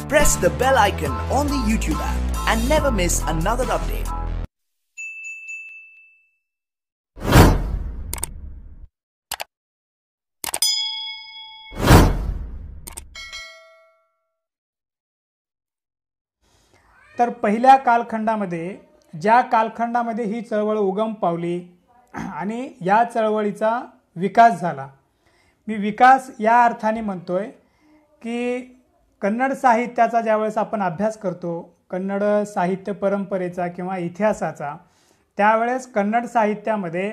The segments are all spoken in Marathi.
Press the bell icon on the YouTube app and never miss another update. तर पहिल्या कालखंडामध्ये ज्या कालखंडामध्ये ही चळवळ उगम पावली आणि या चळवळीचा विकास झाला, मी विकास या अर्थाने म्हणतोय की कन्नड साहित्याचा ज्यावेळेस आपण अभ्यास करतो, कन्नड साहित्य परंपरेचा किंवा इतिहासाचा, त्यावेळेस कन्नड साहित्यामध्ये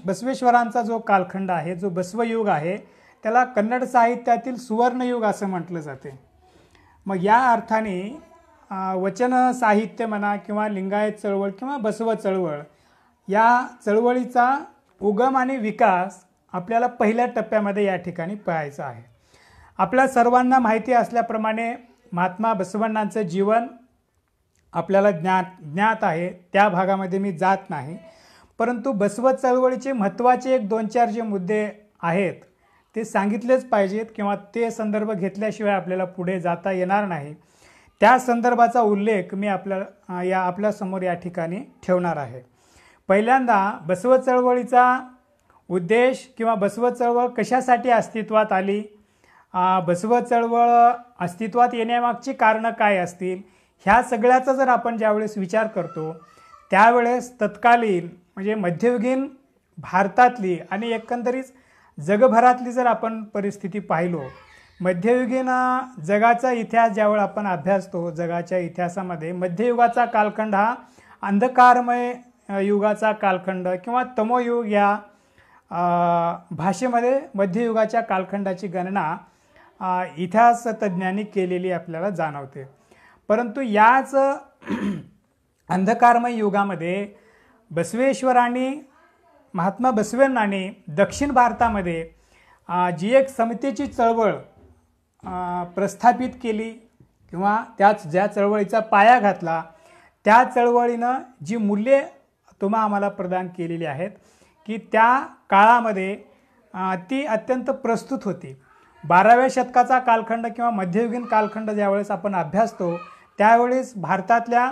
बसवेश्वरांचा जो कालखंड आहे, जो बसवयुग आहे, त्याला कन्नड साहित्यातील सुवर्णयुग असं म्हटलं जाते. मग या अर्थाने वचन साहित्य म्हणा किंवा लिंगायत चळवळ किंवा बसव चळवळ, या चळवळीचा उगम आणि विकास आपल्याला पहिल्या टप्प्यामध्ये या ठिकाणी पाहायचा आहे. आपल्या सर्वांना माहिती असल्याप्रमाणे महात्मा बसवण्णांचं जीवन आपल्याला ज्ञात आहे, त्या भागामध्ये मी जात नाही. परंतु बसव चळवळीचे महत्त्वाचे 1-2-4 जे मुद्दे आहेत ते सांगितलेच पाहिजेत किंवा ते संदर्भ घेतल्याशिवाय आपल्याला पुढे जाता येणार नाही. त्या संदर्भाचा उल्लेख मी आपल्यासमोर या ठिकाणी ठेवणार आहे. पहिल्यांदा बसव चळवळीचा उद्देश किंवा बसव चळवळ कशासाठी अस्तित्वात आली, बसव चळवळ अस्तित्वात येण्यामागची कारणं काय असतील, ह्या सगळ्याचा जर आपण ज्यावेळेस विचार करतो त्यावेळेस तत्कालीन म्हणजे मध्ययुगीन भारतातली आणि एकंदरीत जगभरातली जर आपण परिस्थिती पाहिलो, मध्ययुगीन जगाचा इतिहास ज्यावेळी आपण अभ्यासतो, जगाच्या इतिहासामध्ये मध्ययुगाचा कालखंड हा अंधकारमय युगाचा कालखंड किंवा तमोयुग या भाषेमध्ये मध्ययुगाच्या कालखंडाची गणना इतिहास तज्ज्ञांनी केलेली आपल्याला जाणवते. परंतु याच अंधकारमय युगामध्ये बसवेश्वरांनी, महात्मा बसवण्णांनी दक्षिण भारतामध्ये जी एक समतेची चळवळ प्रस्थापित केली किंवा ज्या चळवळीचा पाया घातला, त्या चळवळीनं जी मूल्ये आम्हाला प्रदान केलेली आहेत की त्या काळामध्ये ती अत्यंत प्रस्तुत होती. 12व्या शतकाचा कालखंड किंवा मध्ययुगीन कालखंड ज्यावेळेस आपण अभ्यासतो त्यावेळेस भारतातल्या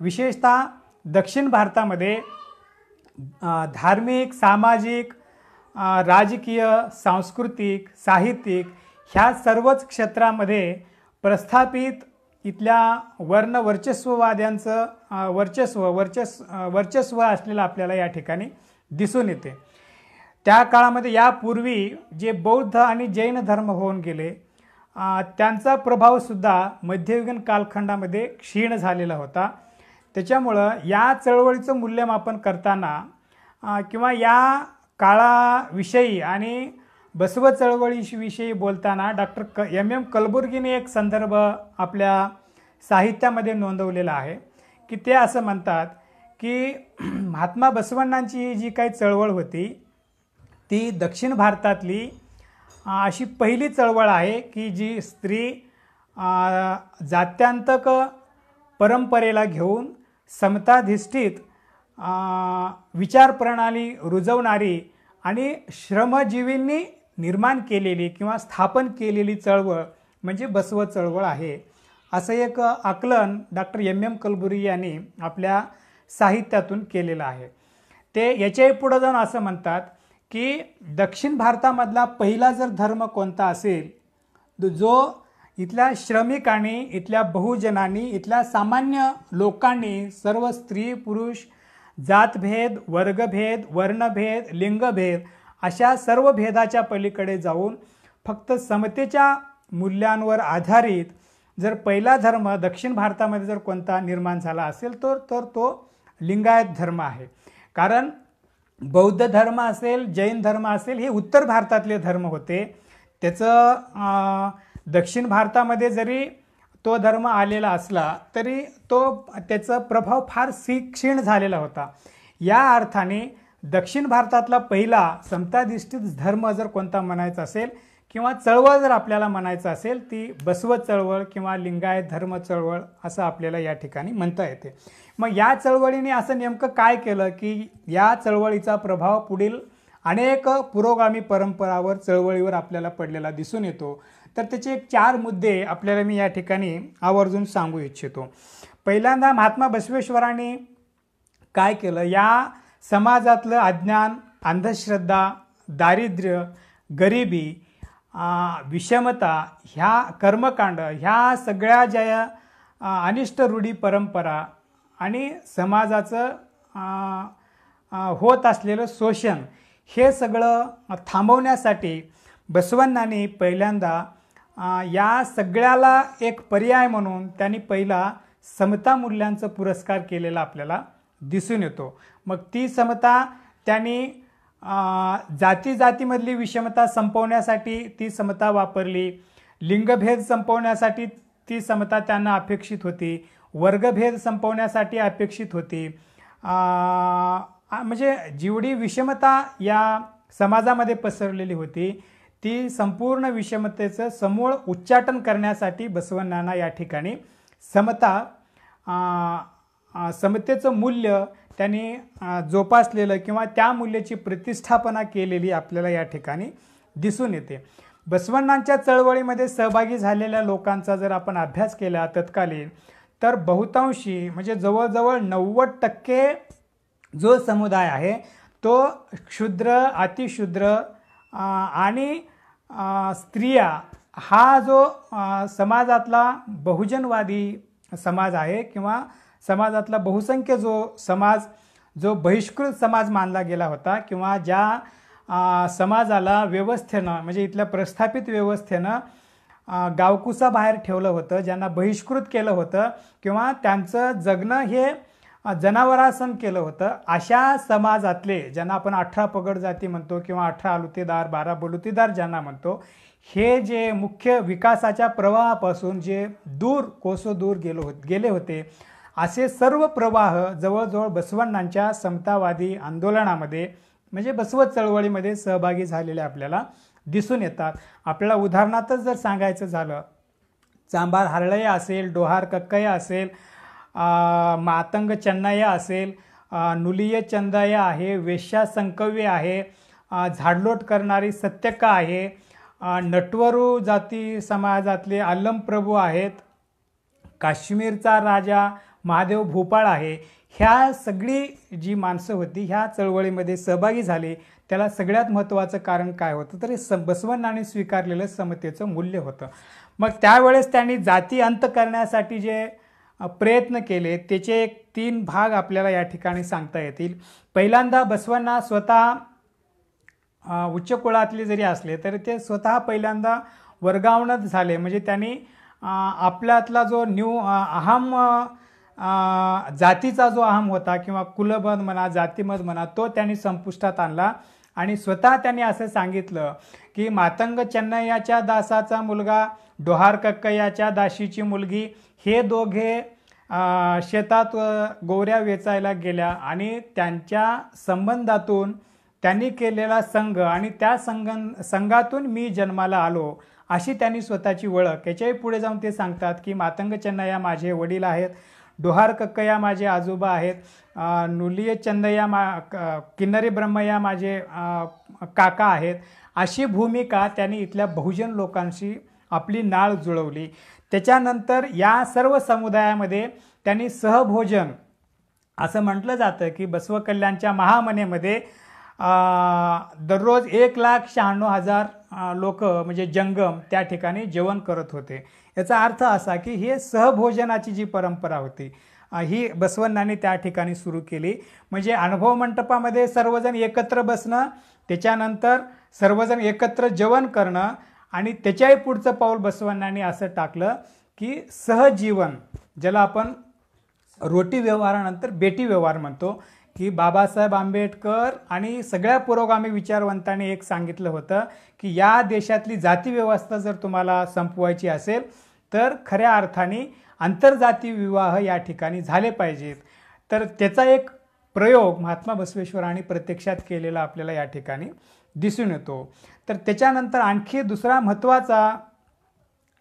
विशेषतः दक्षिण भारतामध्ये धार्मिक, सामाजिक, राजकीय, सांस्कृतिक, साहित्यिक ह्या सर्वच क्षेत्रामध्ये प्रस्थापित इथल्या वर्ण वर्चस्ववाद्यांचं वर्चस्व असलेलं आपल्याला या ठिकाणी दिसून येते. त्या काळामध्ये यापूर्वी जे बौद्ध आणि जैन धर्म होऊन गेले त्यांचा प्रभावसुद्धा मध्ययुगीन कालखंडामध्ये क्षीण झालेला होता. त्याच्यामुळं या चळवळीचं मूल्यमापन करताना किंवा या काळाविषयी आणि बसव चळवळीविषयी बोलताना डॉक्टर M कलबुर्गीने एक संदर्भ आपल्या साहित्यामध्ये नोंदवलेला आहे की ते असं म्हणतात की महात्मा बसवण्णांची जी काही चळवळ होती ती दक्षिण भारतातली अशी पहिली चळवळ आहे की जी स्त्री जात्यांतक परंपरेला घेऊन समताधिष्ठित विचारप्रणाली रुजवणारी आणि श्रमजीवींनी निर्माण केलेली किंवा स्थापन केलेली चळवळ म्हणजे बसव चळवळ आहे, असं एक आकलन डॉक्टर M कलबुर्गी यांनी आपल्या साहित्यातून केलेलं आहे. ते याच्याही पुढे जाऊन असं म्हणतात की दक्षिण भारतामधला पहिला जर धर्म कोणता असेल जो इथल्या श्रमिकांनी, इथल्या बहुजनांनी, इथल्या सामान्य लोकांनी सर्व स्त्री पुरुष जातभेद, वर्गभेद, वर्णभेद, लिंगभेद अशा सर्व भेदाच्या पलीकडे जाऊन फक्त समतेच्या मूल्यांवर आधारित जर पहिला धर्म दक्षिण भारतामध्ये जर कोणता निर्माण झाला असेल तर तो लिंगायत धर्म आहे. कारण बौद्ध धर्म असेल, जैन धर्म असेल, हे उत्तर भारतातले धर्म होते. त्याचं दक्षिण भारतामध्ये जरी तो धर्म आलेला असला तरी त्याचा प्रभाव फार क्षीण झालेला होता. या अर्थाने दक्षिण भारतातला पहिला समताधिष्ठित धर्म जर कोणता म्हणायचा असेल किंवा चळवळ जर आपल्याला म्हणायचं असेल ती बसव चळवळ किंवा लिंगायत धर्म चळवळ असं आपल्याला या ठिकाणी म्हणता येते. मग या चळवळीने असं नेमकं काय केलं की या चळवळीचा प्रभाव पुढील अनेक पुरोगामी परंपरावर चळवळीवर आपल्याला पडलेला दिसून येतो। तर त्याचे एक 4 मुद्दे आपल्याला मी या ठिकाणी आवर्जून सांगू इच्छितो। पहिल्यांदा महात्मा बसवेश्वरांनी काय केलं, या समाजातलं अज्ञान, अंधश्रद्धा, दारिद्र्य, गरिबी, विषमता, ह्या कर्मकांड, ह्या सगळ्या ज्या अनिष्ट रूढी परंपरा आणि समाजाचं होत असलेलं शोषण हे सगळं थांबवण्यासाठी बसवण्णांनी पहिल्यांदा या सगळ्याला एक पर्याय म्हणून त्यांनी पहिला समता मूल्यांचा पुरस्कार केलेला आपल्याला दिसून येतो। मग ती समता त्यांनी जातीमधली विषमता संपवण्यासाठी ती समता वापरली, लिंगभेद संपवण्यासाठी ती समता त्यांना अपेक्षित होती, वर्गभेद संपवण्यासाठी अपेक्षित होती। म्हणजे जेवढी विषमता या समाजामध्ये पसरलेली होती ती संपूर्ण विषमतेचं समूळ उच्चाटन करण्यासाठी बसवण्णांना या ठिकाणी समतेचं मूल्य त्यांनी जोपासलेलं किंवा त्या मूल्याची प्रतिष्ठापना केलेली आपल्याला या ठिकाणी दिसून येते। बसवण्णांच्या चळवळीमध्ये सहभागी झालेल्या लोकांचा जर आपण अभ्यास केला तत्कालीन, तर बहुतांशी म्हणजे जवळजवळ 90% जो समुदाय आहे तो क्षुद्र, अतिशूद्र आणि स्त्रिया हा जो समाजातला बहुजनवादी समाज आहे किंवा समाजातला बहुसंख्य जो बहिष्कृत समाज मानला गेला होता किंवा ज्या समाजाला व्यवस्थेनं म्हणजे इथल्या प्रस्थापित व्यवस्थेनं गावकुसा बाहेर ठेवलं होतं, ज्यांना बहिष्कृत केलं होतं किंवा त्यांचं जगणं हे जनावरासन केलं होतं, अशा समाजातले ज्यांना आपण 18 पगड जाती म्हणतो किंवा 18 आलुतेदार, 12 बलुतेदार ज्यांना म्हणतो, हे जे मुख्य विकासाच्या प्रवाहापासून जे कोसो दूर गेले होते असे सर्व प्रवाह जवळजवळ बसवण्णांच्या समतावादी आंदोलनामध्ये म्हणजे बसव चळवळीमध्ये सहभागी झालेले आपल्याला दिसून येतात। आपल्याला उदाहरणार्थ जर सांगायचं झालं, चांभार हरळय्या असेल, डोहार कक्कय्या असेल, मातंग चन्नय्या असेल, नुलिय चंदय्या आहे, वेश्या संकव्य आहे, झाडलोट करणारी सत्यका आहे, नटवरू जाती समाजातले आलम प्रभू आहेत, काश्मीरचा राजा महादेव भोपाळ आहे। ह्या सगळी जी माणसं होती ह्या चळवळीमध्ये सहभागी झाली, त्याला सगळ्यात महत्त्वाचं कारण काय होतं तर बसवण्णांनी स्वीकारलेलं समतेचं मूल्य होतं। मग त्यावेळेस त्यांनी जाती अंत करण्यासाठी जे प्रयत्न केले त्याचे 3 भाग आपल्याला या ठिकाणी सांगता येतील। पहिल्यांदा बसवण्णा स्वतः उच्च कुळातले जरी असले तरी ते स्वतः पहिल्यांदा वर्गावनच झाले, म्हणजे त्यांनी आपल्यातला जो अहम जातीचा जो अहम होता किंवा कुलमत म्हणा, जातीमत म्हणा, तो त्यांनी संपुष्टात आणला आणि स्वतः त्यांनी असं सांगितलं की मातंग चन्नय्याच्या दासाचा मुलगा डोहार कक्कय्याच्या दाशीची मुलगी हे दोघे शेतात गोवऱ्या वेचायला गेल्या आणि त्यांच्या संबंधातून त्यांनी केलेला संघ आणि त्या संघातून मी जन्माला आलो अशी त्यांनी स्वतःची ओळख। याच्याही पुढे जाऊन ते सांगतात की मातंग चन्नय्या माझे वडील आहेत, डोहार कक्कय्या माझे आजोबा आहेत, नुलिय चंदय्या किन्नरी ब्रह्मय्या माझे काका आहेत, अशी भूमिका त्यांनी इथल्या बहुजन लोकांशी आपली नाळ जुळवली। त्याच्यानंतर या सर्व समुदायामध्ये त्यांनी सहभोजन असं म्हटलं जातं की बसवकल्याणच्या महामनेमध्ये दररोज 1,96,000 लोक म्हणजे जंगम त्या ठिकाणी जेवण करत होते। याचा अर्थ असा की हे सहभोजनाची जी परंपरा होती ही बसवण्णांनी त्या ठिकाणी सुरू केली। म्हणजे अनुभव मंडपामध्ये सर्वजण एकत्र बसणं, त्याच्यानंतर सर्वजण एकत्र जेवण करणं आणि त्याच्याही पुढचं पाऊल बसवण्णांनी असं टाकलं की सहजीवन, ज्याला आपण रोटी व्यवहारानंतर बेटी व्यवहार म्हणतो, की बाबासाहेब आंबेडकर आणि सगळ्या पुरोगामी विचारवंतांनी एक सांगितलं होतं की या देशातली जाती व्यवस्था जर तुम्हाला संपवायची असेल तर खऱ्या अर्थाने आंतरजाती विवाह या ठिकाणी झाले पाहिजेत। तर त्याचा एक प्रयोग महात्मा बसवेश्वरांनी प्रत्यक्षात केलेला आपल्याला या ठिकाणी दिसून येतो। तर त्याच्यानंतर आणखी दुसरा महत्त्वाचा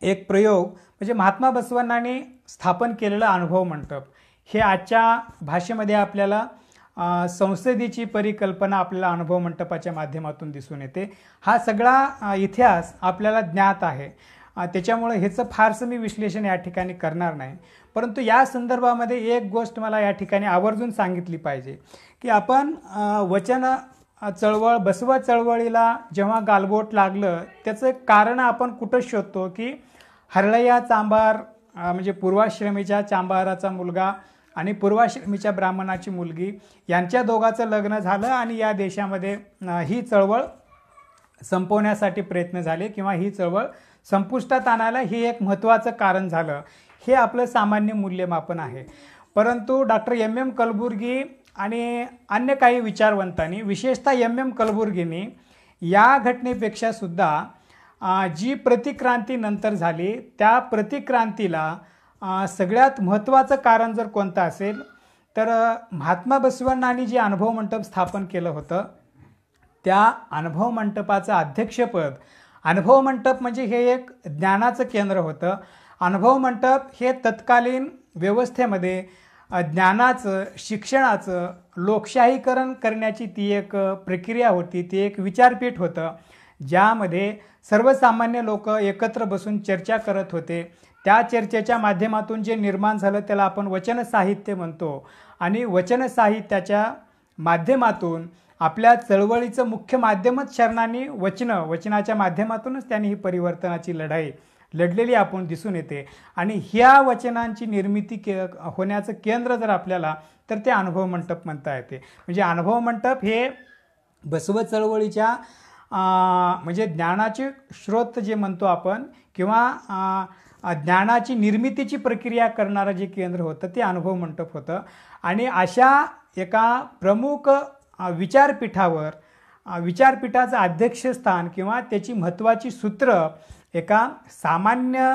एक प्रयोग म्हणजे महात्मा बसवण्णांनी स्थापन केलेलं अनुभव मंडप। हे आजच्या भाषेमध्ये आपल्याला संसदेची परिकल्पना आपल्याला अनुभव मंटपाच्या माध्यमातून दिसून येते. हा सगळा इतिहास आपल्याला ज्ञात आहे. त्याच्यामुळे ह्याचं फारसं मी विश्लेषण या ठिकाणी करणार नाही. परंतु या संदर्भामध्ये एक गोष्ट मला या ठिकाणी आवर्जून सांगितली पाहिजे की आपण वचन चळवळ बसव चळवळीला जेव्हा गालबोट लागलं त्याचं कारण आपण कुठं शोधतो की हरळय्या चांभार म्हणजे पूर्वाश्रमीच्या चांभाराचा मुलगा आणि पूर्वाश्रमीच्या ब्राह्मणाची मुलगी यांच्या दोघांचं लग्न झालं आणि या देशामध्ये ही चळवळ संपवण्यासाठी प्रयत्न झाले किंवा ही चळवळ संपुष्टात आणायला हे एक महत्त्वाचं कारण झालं. हे आपलं सामान्य मूल्यमापन आहे. परंतु डॉक्टर एम कलबुर्गी आणि अन्य काही विचारवंतांनी विशेषतः एम कलबुर्गींनी या घटनेपेक्षा सुद्धा जी प्रतिक्रांती नंतर झाली त्या प्रतिक्रांतीला सगळ्यात महत्त्वाचं कारण जर कोणतं असेल तर महात्मा बसवण्णांनी जे अनुभव मंडप स्थापन केलं होतं त्या अनुभव मंडपाचं अध्यक्षपद. अनुभव मंडप म्हणजे हे एक ज्ञानाचं केंद्र होतं. अनुभव मंडप हे तत्कालीन व्यवस्थेमध्ये ज्ञानाचं शिक्षणाचं लोकशाहीकरण करण्याची ती एक प्रक्रिया होती. ती एक विचारपीठ होतं ज्यामध्ये सर्वसामान्य लोक एकत्र बसून चर्चा करत होते. त्या चर्चेच्या माध्यमातून जे निर्माण झालं त्याला आपण वचन साहित्य म्हणतो. आणि वचन साहित्याच्या माध्यमातून आपल्या चळवळीचं मुख्य माध्यमच शरणांनी वचनाच्या माध्यमातूनच त्यांनी ही परिवर्तनाची लढाई लढलेली आपण दिसून येते. आणि ह्या वचनांची निर्मिती होण्याचं केंद्र जर आपल्याला तर ते अनुभव मंडप म्हणता येते. म्हणजे अनुभव मंडप हे बसव चळवळीच्या म्हणजे ज्ञानाचे स्रोत जे म्हणतो आपण किंवा ज्ञानाची निर्मितीची प्रक्रिया करणारं जे केंद्र होतं ते अनुभव मंडप होतं. आणि अशा एका प्रमुख विचारपीठावर विचारपीठाचं अध्यक्षस्थान किंवा त्याची महत्त्वाची सूत्र एका सामान्य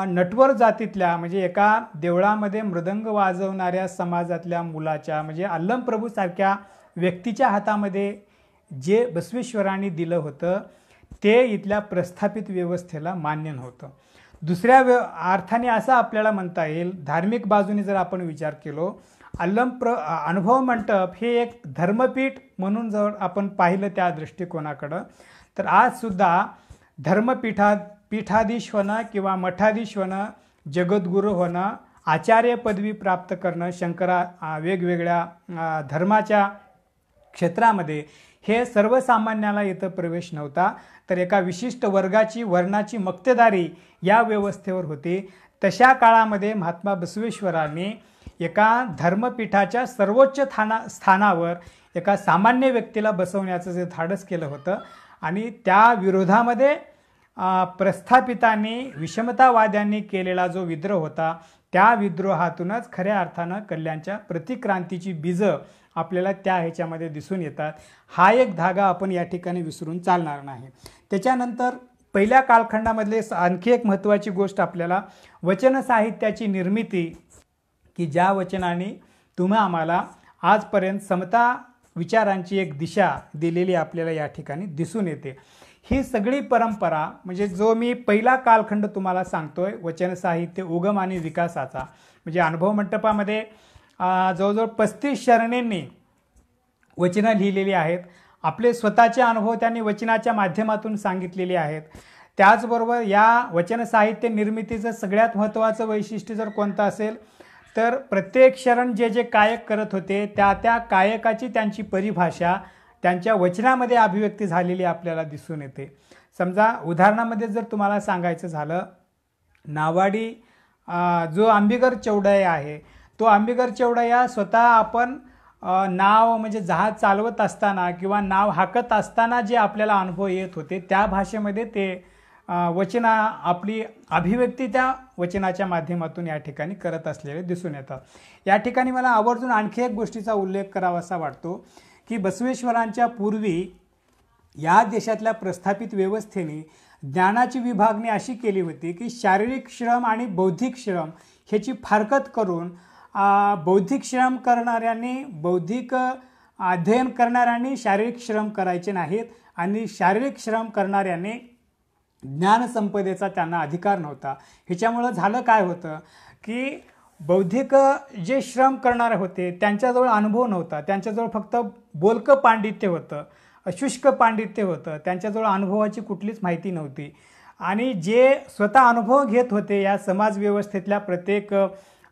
नटवर जातीतल्या म्हणजे एका देवळामध्ये मृदंग वाजवणाऱ्या समाजातल्या मुलाच्या म्हणजे अल्लम प्रभूसारख्या व्यक्तीच्या हातामध्ये जे बसवेश्वरांनी दिलं होतं ते इथल्या प्रस्थापित व्यवस्थेला मान्य नव्हतं. दुसऱ्या अर्थाने असं आपल्याला म्हणता येईल धार्मिक बाजूने जर आपण विचार केलो अनुभव मंडप हे एक धर्मपीठ म्हणून जर आपण पाहिलं त्या दृष्टिकोनाकडं तर आजसुद्धा पीठाधीश होणं किंवा मठाधीश होणं जगद्गुरू होणं आचार्य पदवी प्राप्त करणं वेगवेगळ्या धर्माच्या क्षेत्रामध्ये हे सर्वसामान्याला इथं प्रवेश नव्हता. तर एका विशिष्ट वर्णाची मक्तेदारी या व्यवस्थेवर होती. तशा काळामध्ये महात्मा बसवेश्वरांनी एका धर्मपीठाच्या सर्वोच्च स्थानावर एका सामान्य व्यक्तीला बसवण्याचं जे धाडस केलं होतं आणि त्या विरोधामध्ये प्रस्थापितांनी विषमतावाद्यांनी केलेला जो विद्रोह होता त्या विद्रोहातूनच खऱ्या अर्थानं कल्याणच्या प्रतिक्रांतीची बीजं आपल्याला त्या ह्याच्यामध्ये दिसून येतात. हा एक धागा आपण या ठिकाणी विसरून चालणार नाही. त्याच्यानंतर पहिल्या कालखंडामधले आणखी एक महत्त्वाची गोष्ट आपल्याला वचन साहित्याची निर्मिती की ज्या वचनाने तुम्ही आम्हाला आजपर्यंत समता विचारांची एक दिशा दिलेली आपल्याला या ठिकाणी दिसून येते. ही सगळी परंपरा म्हणजे जो मी पहिला कालखंड तुम्हाला सांगतोय वचन साहित्य उगम आणि विकासाचा म्हणजे अनुभव मंडपामध्ये जवळजवळ 35 शरणींनी वचनं लिहिलेली आहेत. आपले स्वतःचे अनुभव त्यांनी वचनाच्या माध्यमातून सांगितलेले आहेत. त्याचबरोबर या वचन साहित्य निर्मितीचं सगळ्यात महत्त्वाचं वैशिष्ट्य जर कोणतं असेल तर प्रत्येक शरण जे कायक करत होते त्या कायकाची त्यांची परिभाषा त्यांच्या वचनामध्ये अभिव्यक्ती झालेली आपल्याला दिसून येते. समजा उदाहरणामध्ये जर तुम्हाला सांगायचं झालं नावाडी जो अंबिगर चौडया आहे तो अंबिगर चौडया स्वतः आपण नाव म्हणजे जहाज चालवत असताना किंवा नाव हाकत असताना जे आपल्याला अनुभव येत होते त्या भाषेमध्ये ते आपली अभिव्यक्ती त्या वचनाच्या माध्यमातून या ठिकाणी करत असलेले दिसून येतात. या ठिकाणी मला आवर्जून आणखी एक गोष्टीचा उल्लेख करावासा वाटतो की बसवेश्वरांच्या पूर्वी या देशातल्या प्रस्थापित व्यवस्थेने ज्ञानाची विभागणी अशी केली होती की शारीरिक श्रम आणि बौद्धिक श्रम ह्याची फारकत करून बौद्धिक श्रम करणाऱ्यांनी बौद्धिक अध्ययन करणाऱ्यांनी शारीरिक श्रम करायचे नाहीत आणि शारीरिक श्रम करणाऱ्यांनी ज्ञानसंपदेचा त्यांना अधिकार नव्हता. ह्याच्यामुळं झालं काय होतं की बौद्धिक जे श्रम करणारे होते त्यांच्याजवळ अनुभव नव्हता, त्यांच्याजवळ फक्त बोलकं पांडित्य होतं, शुष्क पांडित्य होतं, त्यांच्याजवळ अनुभवाची कुठलीच माहिती नव्हती. आणि जे स्वतः अनुभव घेत होते या समाजव्यवस्थेतल्या प्रत्येक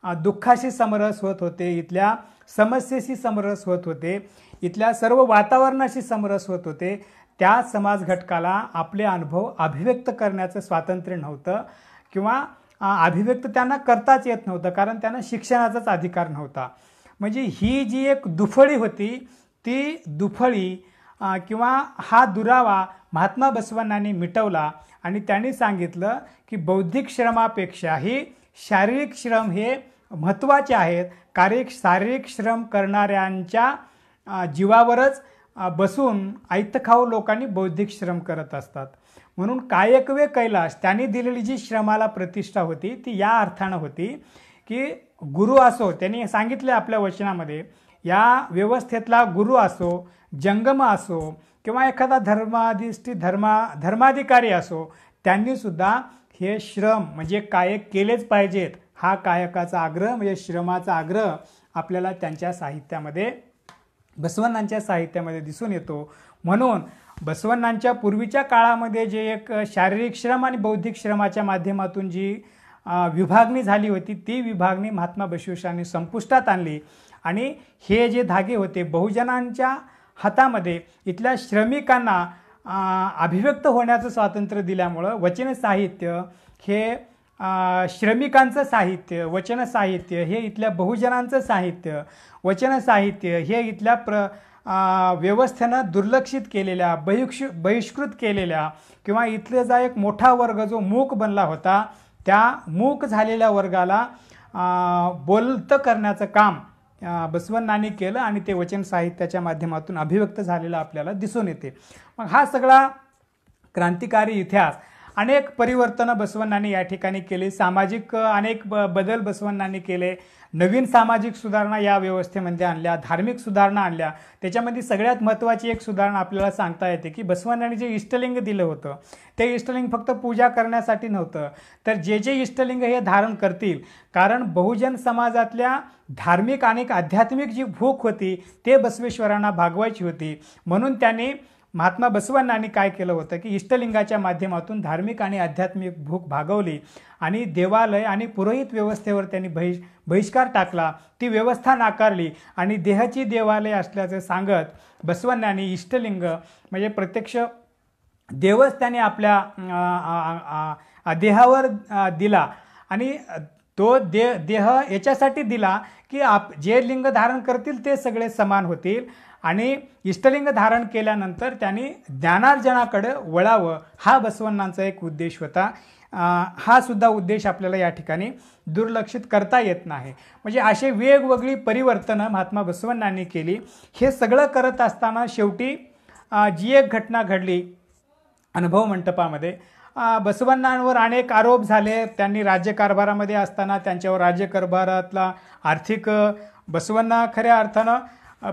दुःखाशी समरस होत होते, इथल्या समस्येशी समरस होत होते, इथल्या सर्व वातावरणाशी समरस होत होते, त्या समाज घटकाला आपले अनुभव अभिव्यक्त करण्याचं स्वातंत्र्य नव्हतं किंवा अभिव्यक्त त्यांना करताच येत नव्हतं, कारण त्यांना शिक्षणाचाच अधिकार नव्हता. म्हणजे ही जी एक दुफळी होती ती दुफळी किंवा हा दुरावा महात्मा बसवण्णांनी मिटवला आणि त्यांनी सांगितलं की बौद्धिक श्रमापेक्षाही शारीरिक श्रम हे महत्त्वाचे आहेत. शारीरिक श्रम करणाऱ्यांच्या जीवावरच बसून ऐतखाऊ लोकांनी बौद्धिक श्रम करत असतात. म्हणून कायकवे कैलास त्यांनी दिलेली जी श्रमाला प्रतिष्ठा होती ती या अर्थानं होती की गुरु असो, त्यांनी सांगितले आपल्या वचनामध्ये, या व्यवस्थेतला गुरु असो, जंगम असो किंवा एखादा धर्माधिकारी असो, त्यांनीसुद्धा हे श्रम म्हणजे कायक केलेच पाहिजेत. हा कायकाचा आग्रह म्हणजे श्रमाचा आग्रह आपल्याला त्यांच्या साहित्यामध्ये, बसवण्णांच्या साहित्यामध्ये दिसून येतो. म्हणून बसवण्णांच्या पूर्वीच्या काळामध्ये जे एक शारीरिक श्रम आणि बौद्धिक श्रमाच्या माध्यमातून जी विभागणी झाली होती ती विभागणी महात्मा बसवेश्वरांनी संपुष्टात आणली. आणि हे जे धागे होते बहुजनांच्या हातामध्ये इथल्या श्रमिकांना अभिव्यक्त होण्याचं स्वातंत्र्य दिल्यामुळं वचन साहित्य हे श्रमिकांचं साहित्य, वचन साहित्य हे इथल्या बहुजनांचं साहित्य, वचन साहित्य हे इथल्या व्यवस्थेनं दुर्लक्षित केलेल्या, बहिष्कृत केलेल्या किंवा इथले जा एक मोठा वर्ग जो मूक बनला होता त्या मूक झालेल्या वर्गाला बोलतं करण्याचं काम बसवण्णांनी केलं आणि ते वचन साहित्याच्या माध्यमातून अभिव्यक्त झालेलं आपल्याला दिसून येते. मग हा सगळा क्रांतिकारी इतिहास, अनेक परिवर्तनं बसवण्णांनी या ठिकाणी केली, सामाजिक अनेक बदल बसवण्णांनी केले, नवीन सामाजिक सुधारणा या व्यवस्थेमध्ये आणल्या, धार्मिक सुधारणा आणल्या. त्याच्यामध्ये सगळ्यात महत्त्वाची एक सुधारणा आपल्याला सांगता येते की बसवण्णांनी जे इष्टलिंग दिलं होतं ते इष्टलिंग फक्त पूजा करण्यासाठी नव्हतं, तर जे जे इष्टलिंग हे धारण करतील, कारण बहुजन समाजातल्या धार्मिक आणि आध्यात्मिक जी भूक होती ते बसवेश्वरांना भागवायची होती. म्हणून त्यांनी महात्मा बसवण्णांनी काय केलं होतं की इष्टलिंगाच्या माध्यमातून धार्मिक आणि आध्यात्मिक भूक भागवली आणि देवालय आणि पुरोहित व्यवस्थेवर त्यांनी बहिष्कार टाकला, ती व्यवस्था नाकारली आणि देहाची देवालय असल्याचं सांगत बसवण्णांनी इष्टलिंग म्हणजे प्रत्यक्ष देवच त्यांनी आपल्या देहावर दिला आणि तो देह याच्यासाठी दिला की जे लिंग धारण करतील ते सगळे समान होतील आणि इष्टलिंग धारण केल्यानंतर त्यांनी ज्ञानार्जनाकडे वळावं, हा बसवण्णांचा एक उद्देश होता. हा सुद्धा उद्देश आपल्याला या ठिकाणी दुर्लक्षित करता येत नाही. म्हणजे असे वेगवेगळी परिवर्तनं महात्मा बसवण्णांनी केली. हे सगळं करत असताना शेवटी जी एक घटना घडली अनुभव मंटपामध्ये, बसवण्णांवर अनेक आरोप झाले. त्यांनी राज्यकारभारामध्ये असताना त्यांच्यावर राज्यकारभारातला आर्थिक, बसवण्णा खऱ्या अर्थानं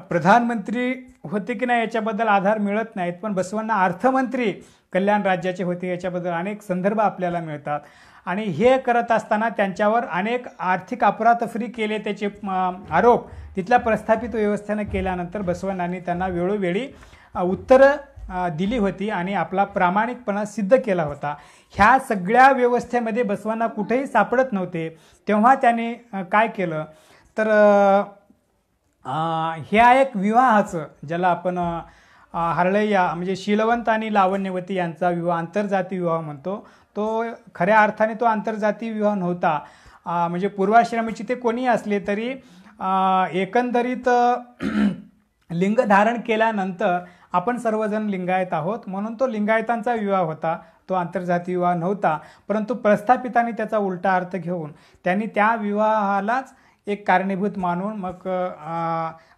प्रधानमंत्री होते की नाही याच्याबद्दल आधार मिळत नाहीत, पण बसवण्णा अर्थमंत्री कल्याण राज्याचे होते याच्याबद्दल अनेक संदर्भ आपल्याला मिळतात. आणि हे करत असताना त्यांच्यावर अनेक आर्थिक अफरातफरी केले, त्याचे आरोप तिथल्या प्रस्थापित व्यवस्थेनं केल्यानंतर बसवण्णांनी त्यांना वेळोवेळी उत्तरं दिली होती आणि आपला प्रामाणिकपणा सिद्ध केला होता. ह्या सगळ्या व्यवस्थेमध्ये बसवण्णा कुठेही सापडत नव्हते. तेव्हा त्यांनी काय केलं तर ह्या एक विवाहाचं, ज्याला आपण हरळय्या म्हणजे शीलवंत आणि लावण्यवती यांचा विवाह, आंतरजातीय विवाह म्हणतो, तो खऱ्या अर्थाने तो आंतरजातीय विवाह नव्हता. म्हणजे पूर्वाश्रमीची ते कोणी असले तरी एकंदरीत लिंग धारण केल्यानंतर आपण सर्वजण लिंगायत आहोत म्हणून तो लिंगायतांचा विवाह होता, तो आंतरजातीय विवाह नव्हता. परंतु प्रस्थापितांनी त्याचा उलटा अर्थ घेऊन त्यांनी त्या विवाहालाच एक कारणीभूत मानून मग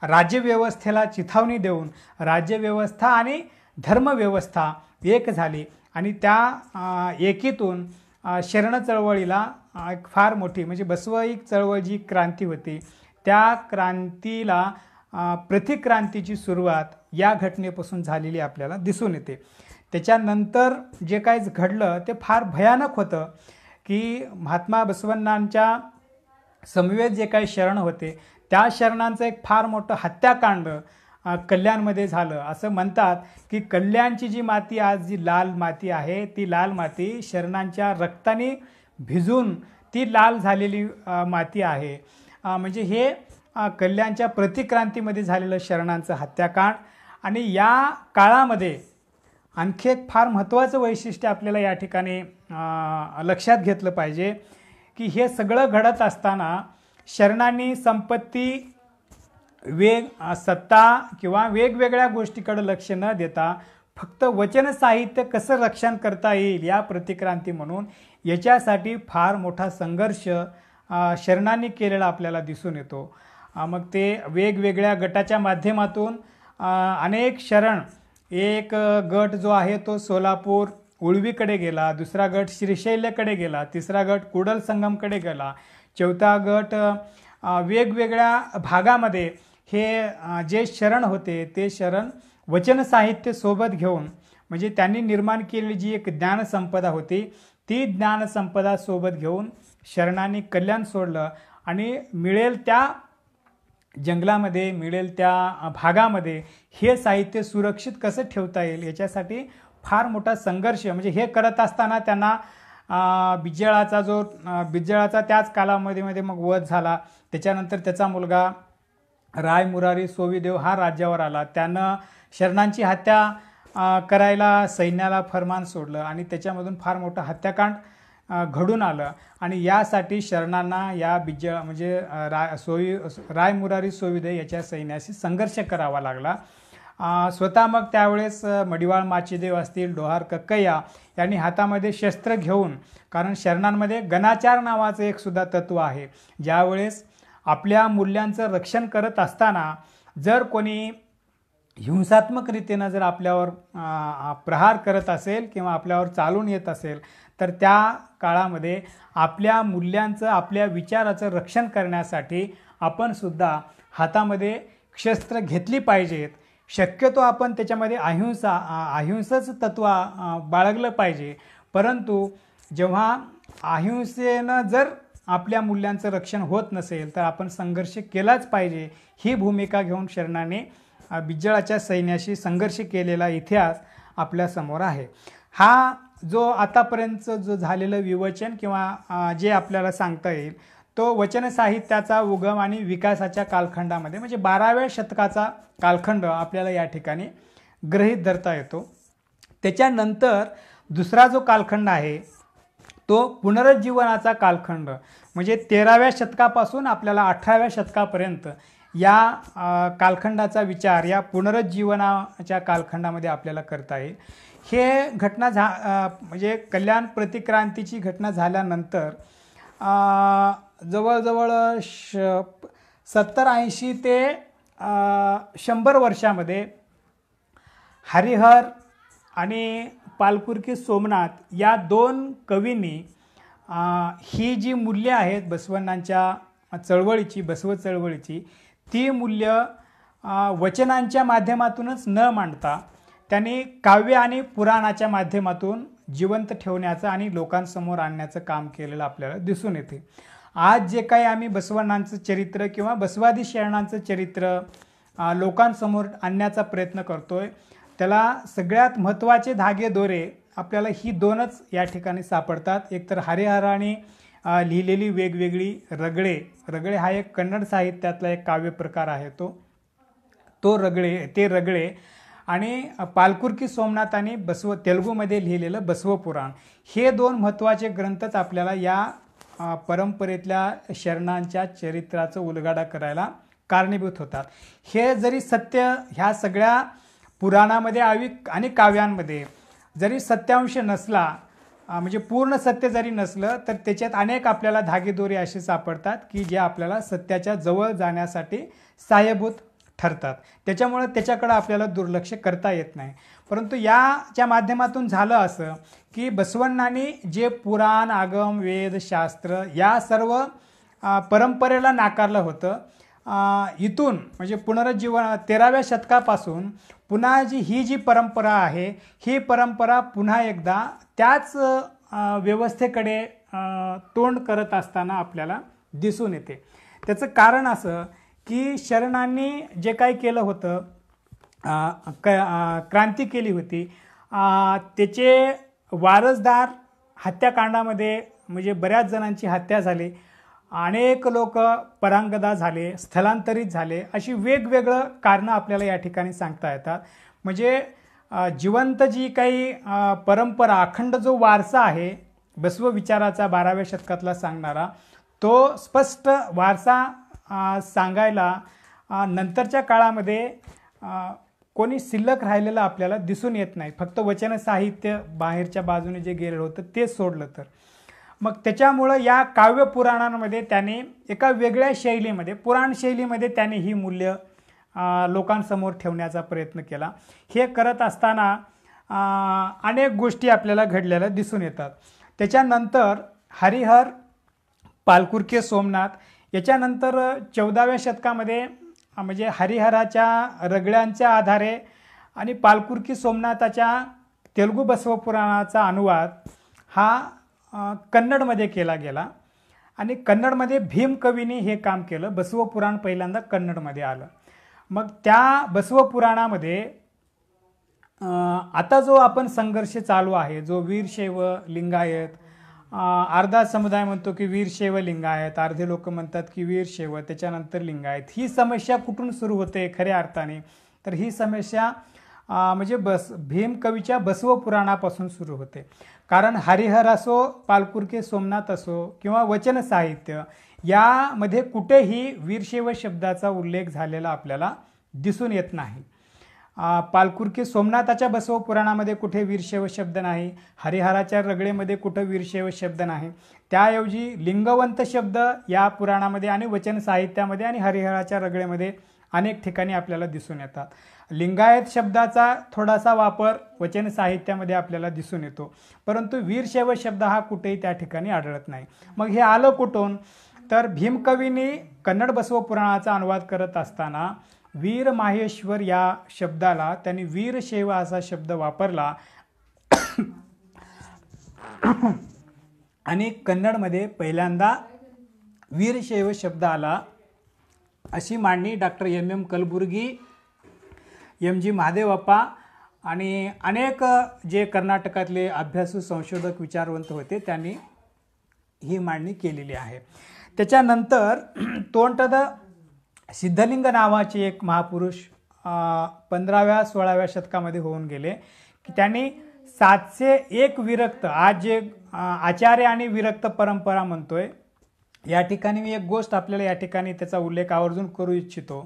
राज्यव्यवस्थेला चिथावणी देऊन राज्यव्यवस्था आणि धर्मव्यवस्था एक झाली आणि त्या एकीतून शरण चळवळीला एक फार मोठी म्हणजे बसवईक चळवळ जी क्रांती होती त्या क्रांतीला प्रतिक्रांतीची सुरुवात या घटनेपासून झालेली आपल्याला दिसून येते. त्याच्यानंतर जे काही घडलं ते फार भयानक होतं की महात्मा बसवण्णांच्या समवेत जे काही शरण होते त्या शरणांचं एक फार मोठं हत्याकांड कल्याणमध्ये झालं. असं म्हणतात की कल्याणची जी माती आज जी लाल माती आहे ती लाल माती शरणांच्या रक्ताने भिजून ती लाल झालेली माती आहे. म्हणजे हे कल्याणच्या प्रतिक्रांतीमध्ये झालेलं शरणांचं हत्याकांड. आणि या काळामध्ये आणखी एक फार महत्त्वाचं वैशिष्ट्य आपल्याला या ठिकाणी लक्षात घेतलं पाहिजे की हे सगळं घडत असताना शरणांनी संपत्ती सत्ता किंवा वेगवेगळ्या गोष्टीकडे लक्ष न देता फक्त वचन साहित्य कसं रक्षण करता येईल या प्रतिक्रांती म्हणून याच्यासाठी फार मोठा संघर्ष शरणांनी केलेला आपल्याला दिसून येतो. मग ते वेगवेगळ्या गटाच्या माध्यमातून अनेक शरण, एक गट जो आहे तो सोलापूर उळवीकडे गेला, दुसरा गट श्रीशैल्याकडे गेला, तिसरा गट कुडल संगमकडे गेला, चौथा गट वेगवेगळ्या भागामध्ये हे जे शरण होते ते शरण वचन साहित्य सोबत घेऊन, म्हणजे त्यांनी निर्माण केलेली जी एक ज्ञानसंपदा होती ती ज्ञानसंपदा सोबत घेऊन शरणांनी कल्याण सोडलं. आणि मिळेल त्या जंगलामध्ये, मिळेल त्या भागामध्ये हे साहित्य सुरक्षित कसं ठेवता येईल याच्यासाठी फार मोठा संघर्ष, म्हणजे हे करत असताना त्यांना बिज्जळाचा त्याच कालावधीमध्ये मग वध झाला. त्याच्यानंतर त्याचा मुलगा राय मुरारी सोवीदेव हा राज्यावर आला. त्यानं शरणांची हत्या करायला सैन्याला फरमान सोडलं आणि त्याच्यामधून फार मोठं हत्याकांड घडून आलं. आणि यासाठी शरणांना या म्हणजे राय मुरारी सोवीदेव याच्या सैन्याशी संघर्ष करावा लागला. स्वतः मग त्यावेळेस मडिवाळ माचीदेव असतील, डोहार कक्कय्या यांनी हातामध्ये शस्त्र घेऊन, कारण शरणांमध्ये गणाचार नावाचं एक सुद्धा तत्व आहे. ज्यावेळेस आपल्या मूल्यांचं रक्षण करत असताना जर कोणी हिंसात्मक रीतीनं जर आपल्यावर प्रहार करत असेल किंवा आपल्यावर चालून येत असेल तर त्या काळामध्ये आपल्या मूल्यांचं, आपल्या विचाराचं रक्षण करण्यासाठी आपण सुद्धा हातामध्ये शस्त्र घेतली पाहिजेत. शक्यतो आपण त्याच्यामध्ये अहिंसाचं तत्व बाळगलं पाहिजे. परंतु जेव्हा अहिंसेनं जर आपल्या मूल्यांचं रक्षण होत नसेल तर आपण संघर्ष केलाच पाहिजे, ही भूमिका घेऊन शरणांनी बिज्जळाच्या सैन्याशी संघर्ष केलेला इतिहास आपल्यासमोर आहे. हा जो आतापर्यंत जो झालेलं विवचन किंवा जे आपल्याला सांगता येईल तो वचन साहित्याचा उगम आणि विकासाच्या कालखंडामध्ये, म्हणजे 12व्या शतकाचा कालखंड आपल्याला या ठिकाणी गृहीत धरता येतो. त्याच्यानंतर दुसरा जो कालखंड आहे तो पुनरुज्जीवनाचा कालखंड, म्हणजे 13व्या शतकापासून आपल्याला 18व्या शतकापर्यंत या कालखंडाचा विचार या पुनरुज्जीवनाच्या कालखंडामध्ये आपल्याला करता येईल. हे घटना म्हणजे कल्याण प्रतिक्रांतीची घटना झाल्यानंतर जवळजवळ 70-80 ते 100 वर्षामध्ये हरिहर आणि पालकुर्की सोमनाथ या दोन कवींनी ही जी मूल्ये आहेत बसवण्णांच्या चळवळीची, बसव चळवळीची, ती मूल्य वचनांच्या माध्यमातूनच न मांडता त्यांनी काव्य आणि पुराणाच्या माध्यमातून जिवंत ठेवण्याचं आणि लोकांसमोर आणण्याचं काम केलेलं आपल्याला दिसून येते. आज जे काही आम्ही बसवण्णांचं चरित्र किंवा बसवादी शरणांचं चरित्र लोकांसमोर आणण्याचा प्रयत्न करतोय त्याला सगळ्यात महत्त्वाचे धागे दोरे आपल्याला ही दोनच या ठिकाणी सापडतात. एकतर हरिहरांनी लिहिलेली वेगवेगळी रगळे हा एक कन्नड साहित्यातला एक काव्य प्रकार आहे. तो रगळे आणि पालकुर्की सोमनाथांनी तेलुगूमध्ये लिहिलेलं बसवपुराण, हे दोन महत्त्वाचे ग्रंथच आपल्याला या परंपरेतल्या शरणांच्या चरित्राचं उलगडा करायला कारणीभूत होतात. हे जरी सत्य ह्या सगळ्या पुराणामध्ये आणि काव्यांमध्ये जरी सत्यांश नसला, म्हणजे पूर्ण सत्य जरी नसलं तर त्याच्यात अनेक आपल्याला धागेदोरे असे सापडतात की जे आपल्याला सत्याच्या जवळ जाण्यासाठी सहाय्यभूत ठरतात. त्याच्यामुळे त्याच्याकडे आपल्याला दुर्लक्ष करता येत नाही. परंतु याच्या माध्यमातून झालं असं की बसवण्णांनी जे पुराण, आगम, वेद, शास्त्र या सर्व परंपरेला नाकारलं होतं, इथून म्हणजे पुनरुज्जीवन 13व्या शतकापासून पुन्हा ही जी परंपरा आहे ही परंपरा पुन्हा एकदा त्याच व्यवस्थेकडे तोंड करत असताना आपल्याला दिसून येते. त्याचं कारण असं की शरणांनी जे काही केलं होतं, क्रांती केली होती, त्याचे वारसदार हत्याकांडामध्ये म्हणजे बऱ्याच जणांची हत्या झाली, अनेक लोक परांगदा झाले, स्थलांतरित झाले, अशी वेगवेगळं कारणं आपल्याला या ठिकाणी सांगता येतात. म्हणजे जिवंत जी काही परंपरा, अखंड जो वारसा आहे बसव विचाराचा 12व्या शतकातला सांगणारा, तो स्पष्ट वारसा सांगायला नंतरच्या काळामध्ये कोणी शिल्लक राहिलेलं आपल्याला दिसून येत नाही. फक्त वचन साहित्य बाहेरच्या बाजूने जे गेलेलं होतं ते सोडलं तर. मग त्याच्यामुळं या काव्य पुराणांमध्ये त्याने एका वेगळ्या शैलीमध्ये, पुराण शैलीमध्ये त्याने ही मूल्य लोकांसमोर ठेवण्याचा प्रयत्न केला. हे करत असताना अनेक गोष्टी आपल्याला घडलेल्या दिसून येतात. त्याच्यानंतर हरिहर, पालकुर्के सोमनाथ, याच्यानंतर 14व्या शतकामध्ये म्हणजे हरिहराच्या रगड्यांच्या आधारे आणि पालकुर्की सोमनाथाच्या तेलुगू बसवपुराणाचा अनुवाद हा कन्नडमध्ये केला गेला आणि कन्नडमध्ये भीम कवीने हे काम केलं. बसवपुराण पहिल्यांदा कन्नडमध्ये आलं. मग त्या बसवपुराणामध्ये आता जो आपण संघर्ष चालू आहे, जो वीरशैव लिंगायत, अर्धा समुदाय म्हणतो की वीरशैव लिंगायत, अर्धे लोक म्हणतात की वीरशैव त्याच्यानंतर लिंगायत, ही समस्या कुठून सुरू होते खऱ्या अर्थाने? तर ही समस्या म्हणजे भीम कवीच्या बसवपुराणापासून सुरू होते. कारण हरिहर असो, पालकुर्के सोमनाथ असो किंवा वचन साहित्य, यामध्ये कुठेही वीरशैव शब्दाचा उल्लेख झालेला आपल्याला दिसून येत नाही. पालकुर्की सोमनाथाच्या बसवपुराणामध्ये कुठे वीरशैव शब्द नाही, हरिहराच्या रगडेमध्ये कुठं वीरशैव शब्द नाही. त्याऐवजी लिंगवंत शब्द या पुराणामध्ये आणि वचन साहित्यामध्ये आणि हरिहराच्या रगडेमध्ये अनेक ठिकाणी आपल्याला दिसून येतात. लिंगायत शब्दाचा थोडासा वापर वचन साहित्यामध्ये आपल्याला दिसून येतो, परंतु वीरशैव शब्द हा कुठेही त्या ठिकाणी आढळत नाही. मग हे आलं कुठून? तर भीमकवींनी कन्नड बसवपुराणाचा अनुवाद करत असताना वीर माहेश्वर या शब्दाला त्यांनी वीरशैव असा शब्द वापरला आणि कन्नडमध्ये पहिल्यांदा वीरशैव शब्द आला, अशी मांडणी doctor M Kalburgi, MG Mahadevappa आणि अनेक जे कर्नाटकातले अभ्यासू संशोधक विचारवंत होते त्यांनी ही मांडणी केलेली आहे. त्याच्यानंतर तोंटद सिद्धलिंग नावाचे एक महापुरुष 15व्या-16व्या शतकामध्ये होऊन गेले की त्यांनी 701 विरक्त, आज जे आचार्य आणि विरक्त परंपरा म्हणतोय, या ठिकाणी मी एक गोष्ट आपल्याला या ठिकाणी त्याचा उल्लेख आवर्जून करू इच्छितो.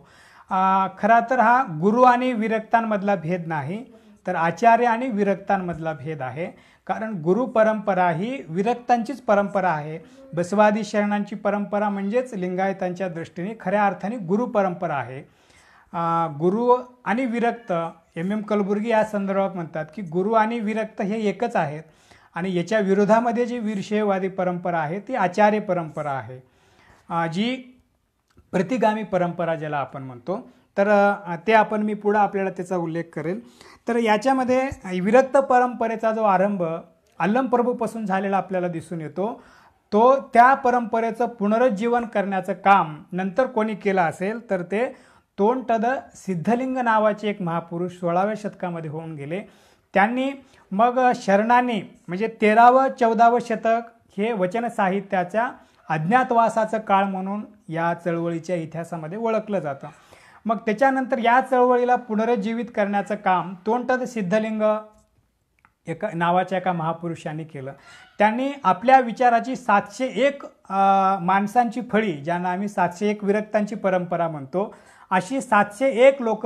खरा तर हा गुरु आणि विरक्तांमधला भेद नाही, तर आचार्य आणि विरक्तांमधला भेद आहे. कारण गुरु परंपरा ही विरक्तांचीच परंपरा आहे. बसवादी शरणांची परंपरा म्हणजेच लिंगायतांच्या दृष्टीने खऱ्या अर्थाने गुरु परंपरा आहे. गुरु आणि विरक्त M कलबुर्गी या संदर्भात म्हणतात की गुरु आणि विरक्त हे एकच आहेत आणि याच्या विरोधामध्ये जी वीरशैववादी परंपरा आहे ती आचार्य परंपरा आहे, जी प्रतिगामी परंपरा ज्याला आपण म्हणतो. तर ते आपण मी पुढे आपल्याला त्याचा उल्लेख करेल. तर याच्यामध्ये विरक्त परंपरेचा जो आरंभ अल्लमप्रभूपासून झालेला आपल्याला दिसून येतो, तो त्या परंपरेचं पुनरुज्जीवन करण्याचं काम नंतर कोणी केलं असेल तर ते तोंटद सिद्धलिंग नावाचे एक महापुरुष 16व्या शतकामध्ये होऊन गेले. त्यांनी मग शरणांनी म्हणजे 13व-14व शतक हे वचन साहित्याच्या अज्ञातवासाचं काळ म्हणून या चळवळीच्या इतिहासामध्ये ओळखलं जातं. मग त्याच्यानंतर या चळवळीला पुनरुज्जीवित करण्याचं काम तोंटद सिद्धलिंग नावाच्या एका महापुरुषांनी केलं. त्यांनी आपल्या विचाराची 701 माणसांची फळी, ज्यांना आम्ही 701 विरक्तांची परंपरा म्हणतो, अशी 701 लोक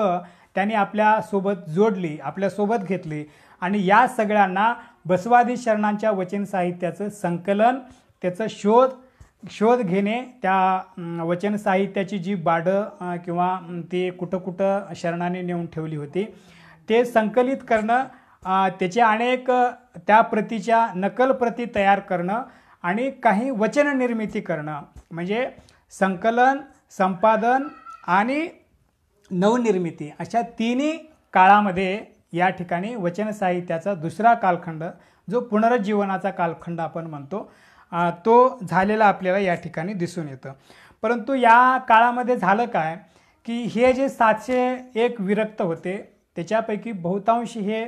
त्यांनी आपल्यासोबत जोडली, आपल्यासोबत घेतली आणि या सगळ्यांना बसवादी शरणांच्या वचन साहित्याचं संकलन, त्याचं शोध घेणे, त्या वचन साहित्याची जी बाडं किंवा ते कुठं कुठं शरणाने नेऊन ठेवली होती ते संकलित करणं, त्याचे अनेक त्या प्रतीच्या नकल प्रती तयार करणं आणि काही वचन निर्मिती करणं, म्हणजे संकलन, संपादन आणि नवनिर्मिती अशा तिन्ही काळामध्ये या ठिकाणी वचन साहित्याचा दुसरा कालखंड, जो पुनरुज्जीवनाचा कालखंड आपण म्हणतो, तो झालेला आपल्याला या ठिकाणी दिसून येतं. परंतु या काळामध्ये झालं काय की हे जे 701 विरक्त होते त्याच्यापैकी बहुतांश हे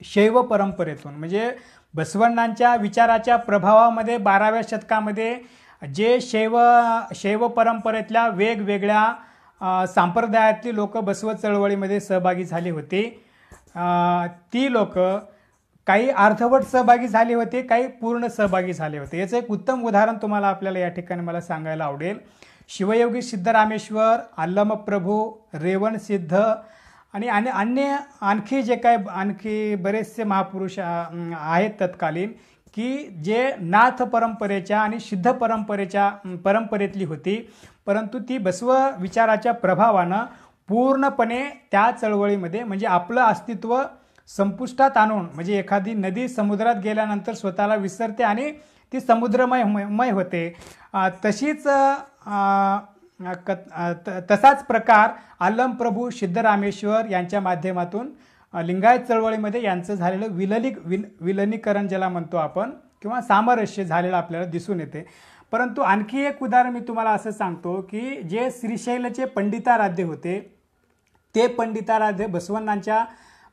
शैव परंपरेतून, म्हणजे बसवण्णांच्या विचाराच्या प्रभावामध्ये 12व्या शतकामध्ये जे शैव परंपरेतल्या वेगवेगळ्या संप्रदायातली लोक बसव चळवळीमध्ये सहभागी झाली होती, ती लोक काही अर्धवट सहभागी झाले होते, काही पूर्ण सहभागी झाले होते. याचं एक उत्तम उदाहरण तुम्हाला आपल्याला या ठिकाणी मला सांगायला आवडेल. शिवयोगी सिद्धरामेश्वर, अल्लमप्रभू, रेवण सिद्ध आणि अन्य आणखी जे काय आणखी बरेचसे महापुरुष आहेत तत्कालीन, की जे नाथ परंपरेच्या आणि सिद्ध परंपरेतली होती, परंतु ती बसव विचाराच्या प्रभावानं पूर्णपणे त्या चळवळीमध्ये म्हणजे आपलं अस्तित्व संपुष्टात आणून, म्हणजे एखादी नदी समुद्रात गेल्यानंतर स्वतःला विसरते आणि ती समुद्रमय होते, तसाच प्रकार अल्लमप्रभू, सिद्धरामेश्वर यांच्या माध्यमातून लिंगायत चळवळीमध्ये यांचं झालेलं विलनीकरण ज्याला म्हणतो आपण किंवा सामरस्य झालेलं आपल्याला दिसून येते. परंतु आणखी एक उदाहरण मी तुम्हाला असं सांगतो की जे श्रीशैलचे पंडिताराध्य होते, ते पंडिताराध्य बसवण्णांच्या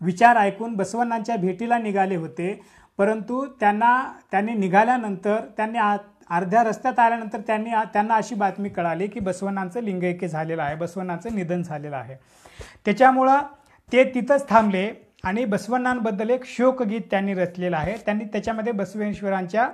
विचार ऐकून बसवण्णांच्या भेटीला निघाले होते, परंतु त्यांनी निघाल्यानंतर त्यांनी अर्ध्या रस्त्यात आल्यानंतर त्यांना अशी बातमी कळाली की बसवण्णांचं लिंगैक्य झालेलं आहे, बसवण्णांचं निधन झालेलं आहे. त्याच्यामुळं ते तिथंच थांबले आणि बसवण्णांबद्दल एक शोकगीत त्यांनी रचलेलं आहे. त्यांनी त्याच्यामध्ये बसवेश्वरांच्या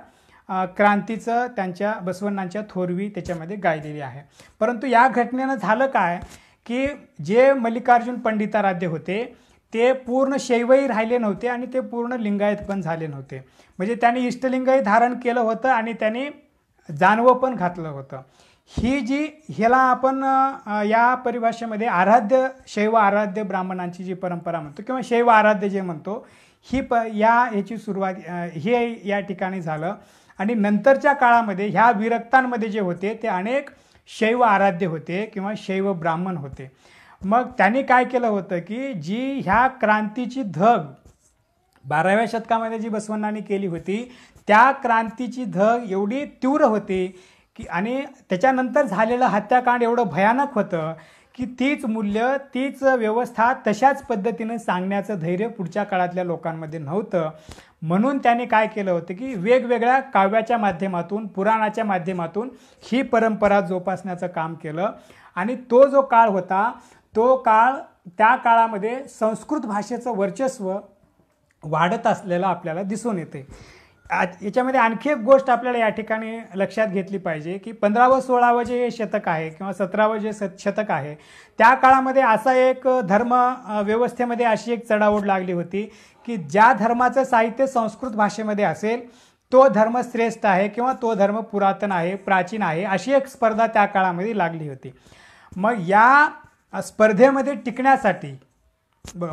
क्रांतीचं, त्यांच्या बसवण्णांच्या थोरवी त्याच्यामध्ये गायलेली आहे. परंतु या घटनेनं झालं काय की जे मल्लिकार्जुन पंडिताराध्य होते ते पूर्ण शैवही राहिले नव्हते आणि ते पूर्ण लिंगायत पण झाले नव्हते. म्हणजे त्यांनी इष्टलिंगही धारण केलं होतं आणि त्यांनी जानवं पण घातलं होतं. ह्याला आपण या परिभाषेमध्ये शैव आराध्य ब्राह्मणांची जी परंपरा म्हणतो किंवा शैव आराध्य जे म्हणतो, ह्याची सुरुवात हे या ठिकाणी झालं. आणि नंतरच्या काळामध्ये ह्या विरक्तांमध्ये जे होते ते अनेक शैव आराध्य होते किंवा शैव ब्राह्मण होते. मग त्यांनी काय केलं होतं की जी ह्या क्रांतीची धग 12व्या शतकामध्ये जी बसवण्णांनी केली होती, त्या क्रांतीची धग एवढी तीव्र होती की आणि त्याच्यानंतर झालेलं हत्याकांड एवढं भयानक होतं की तीच मूल्य, तीच व्यवस्था तशाच पद्धतीनं सांगण्याचं धैर्य पुढच्या काळातल्या लोकांमध्ये नव्हतं. म्हणून त्यांनी काय केलं होतं की वेगवेगळ्या काव्याच्या माध्यमातून, पुराणाच्या माध्यमातून ही परंपरा जोपासण्याचं काम केलं. आणि तो जो काळ होता, त्या काळामध्ये संस्कृत भाषेचं वर्चस्व वाढत असलेलं आपल्याला दिसून येते. याच्यामध्ये आणखी एक गोष्ट आपल्याला या ठिकाणी लक्षात घेतली पाहिजे की 15व 16वं जे शतक आहे किंवा 17वं जे शतक आहे, त्या काळामध्ये असा एक धर्म व्यवस्थेमध्ये अशी एक चढाओढ लागली होती की ज्या धर्माचं साहित्य संस्कृत भाषेमध्ये असेल तो धर्म श्रेष्ठ आहे किंवा तो धर्म पुरातन आहे, प्राचीन आहे, अशी एक स्पर्धा त्या काळामध्ये लागली होती. मग या स्पर्धेमध्ये टिकण्यासाठी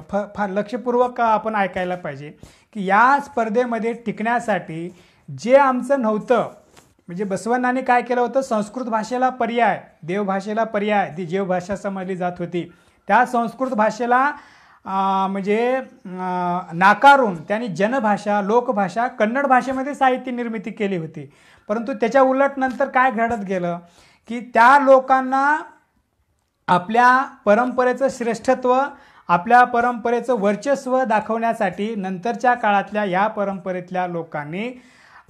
फार लक्षपूर्वक आपण ऐकायला पाहिजे की या स्पर्धेमध्ये टिकण्यासाठी जे आमचं नव्हतं, म्हणजे बसवण्णांनी काय केलं होतं, संस्कृत भाषेला पर्याय, देवभाषेला पर्याय, ती जेवभाषा समजली जात होती, त्या संस्कृत भाषेला म्हणजे नाकारून त्यांनी जनभाषा, लोकभाषा, कन्नड भाषेमध्ये साहित्य निर्मिती केली होती. परंतु त्याच्या उलट नंतर काय घडत गेलं की त्या लोकांना आपल्या परंपरेचं श्रेष्ठत्व, आपल्या परंपरेचं वर्चस्व दाखवण्यासाठी नंतरच्या काळातल्या या परंपरेतल्या लोकांनी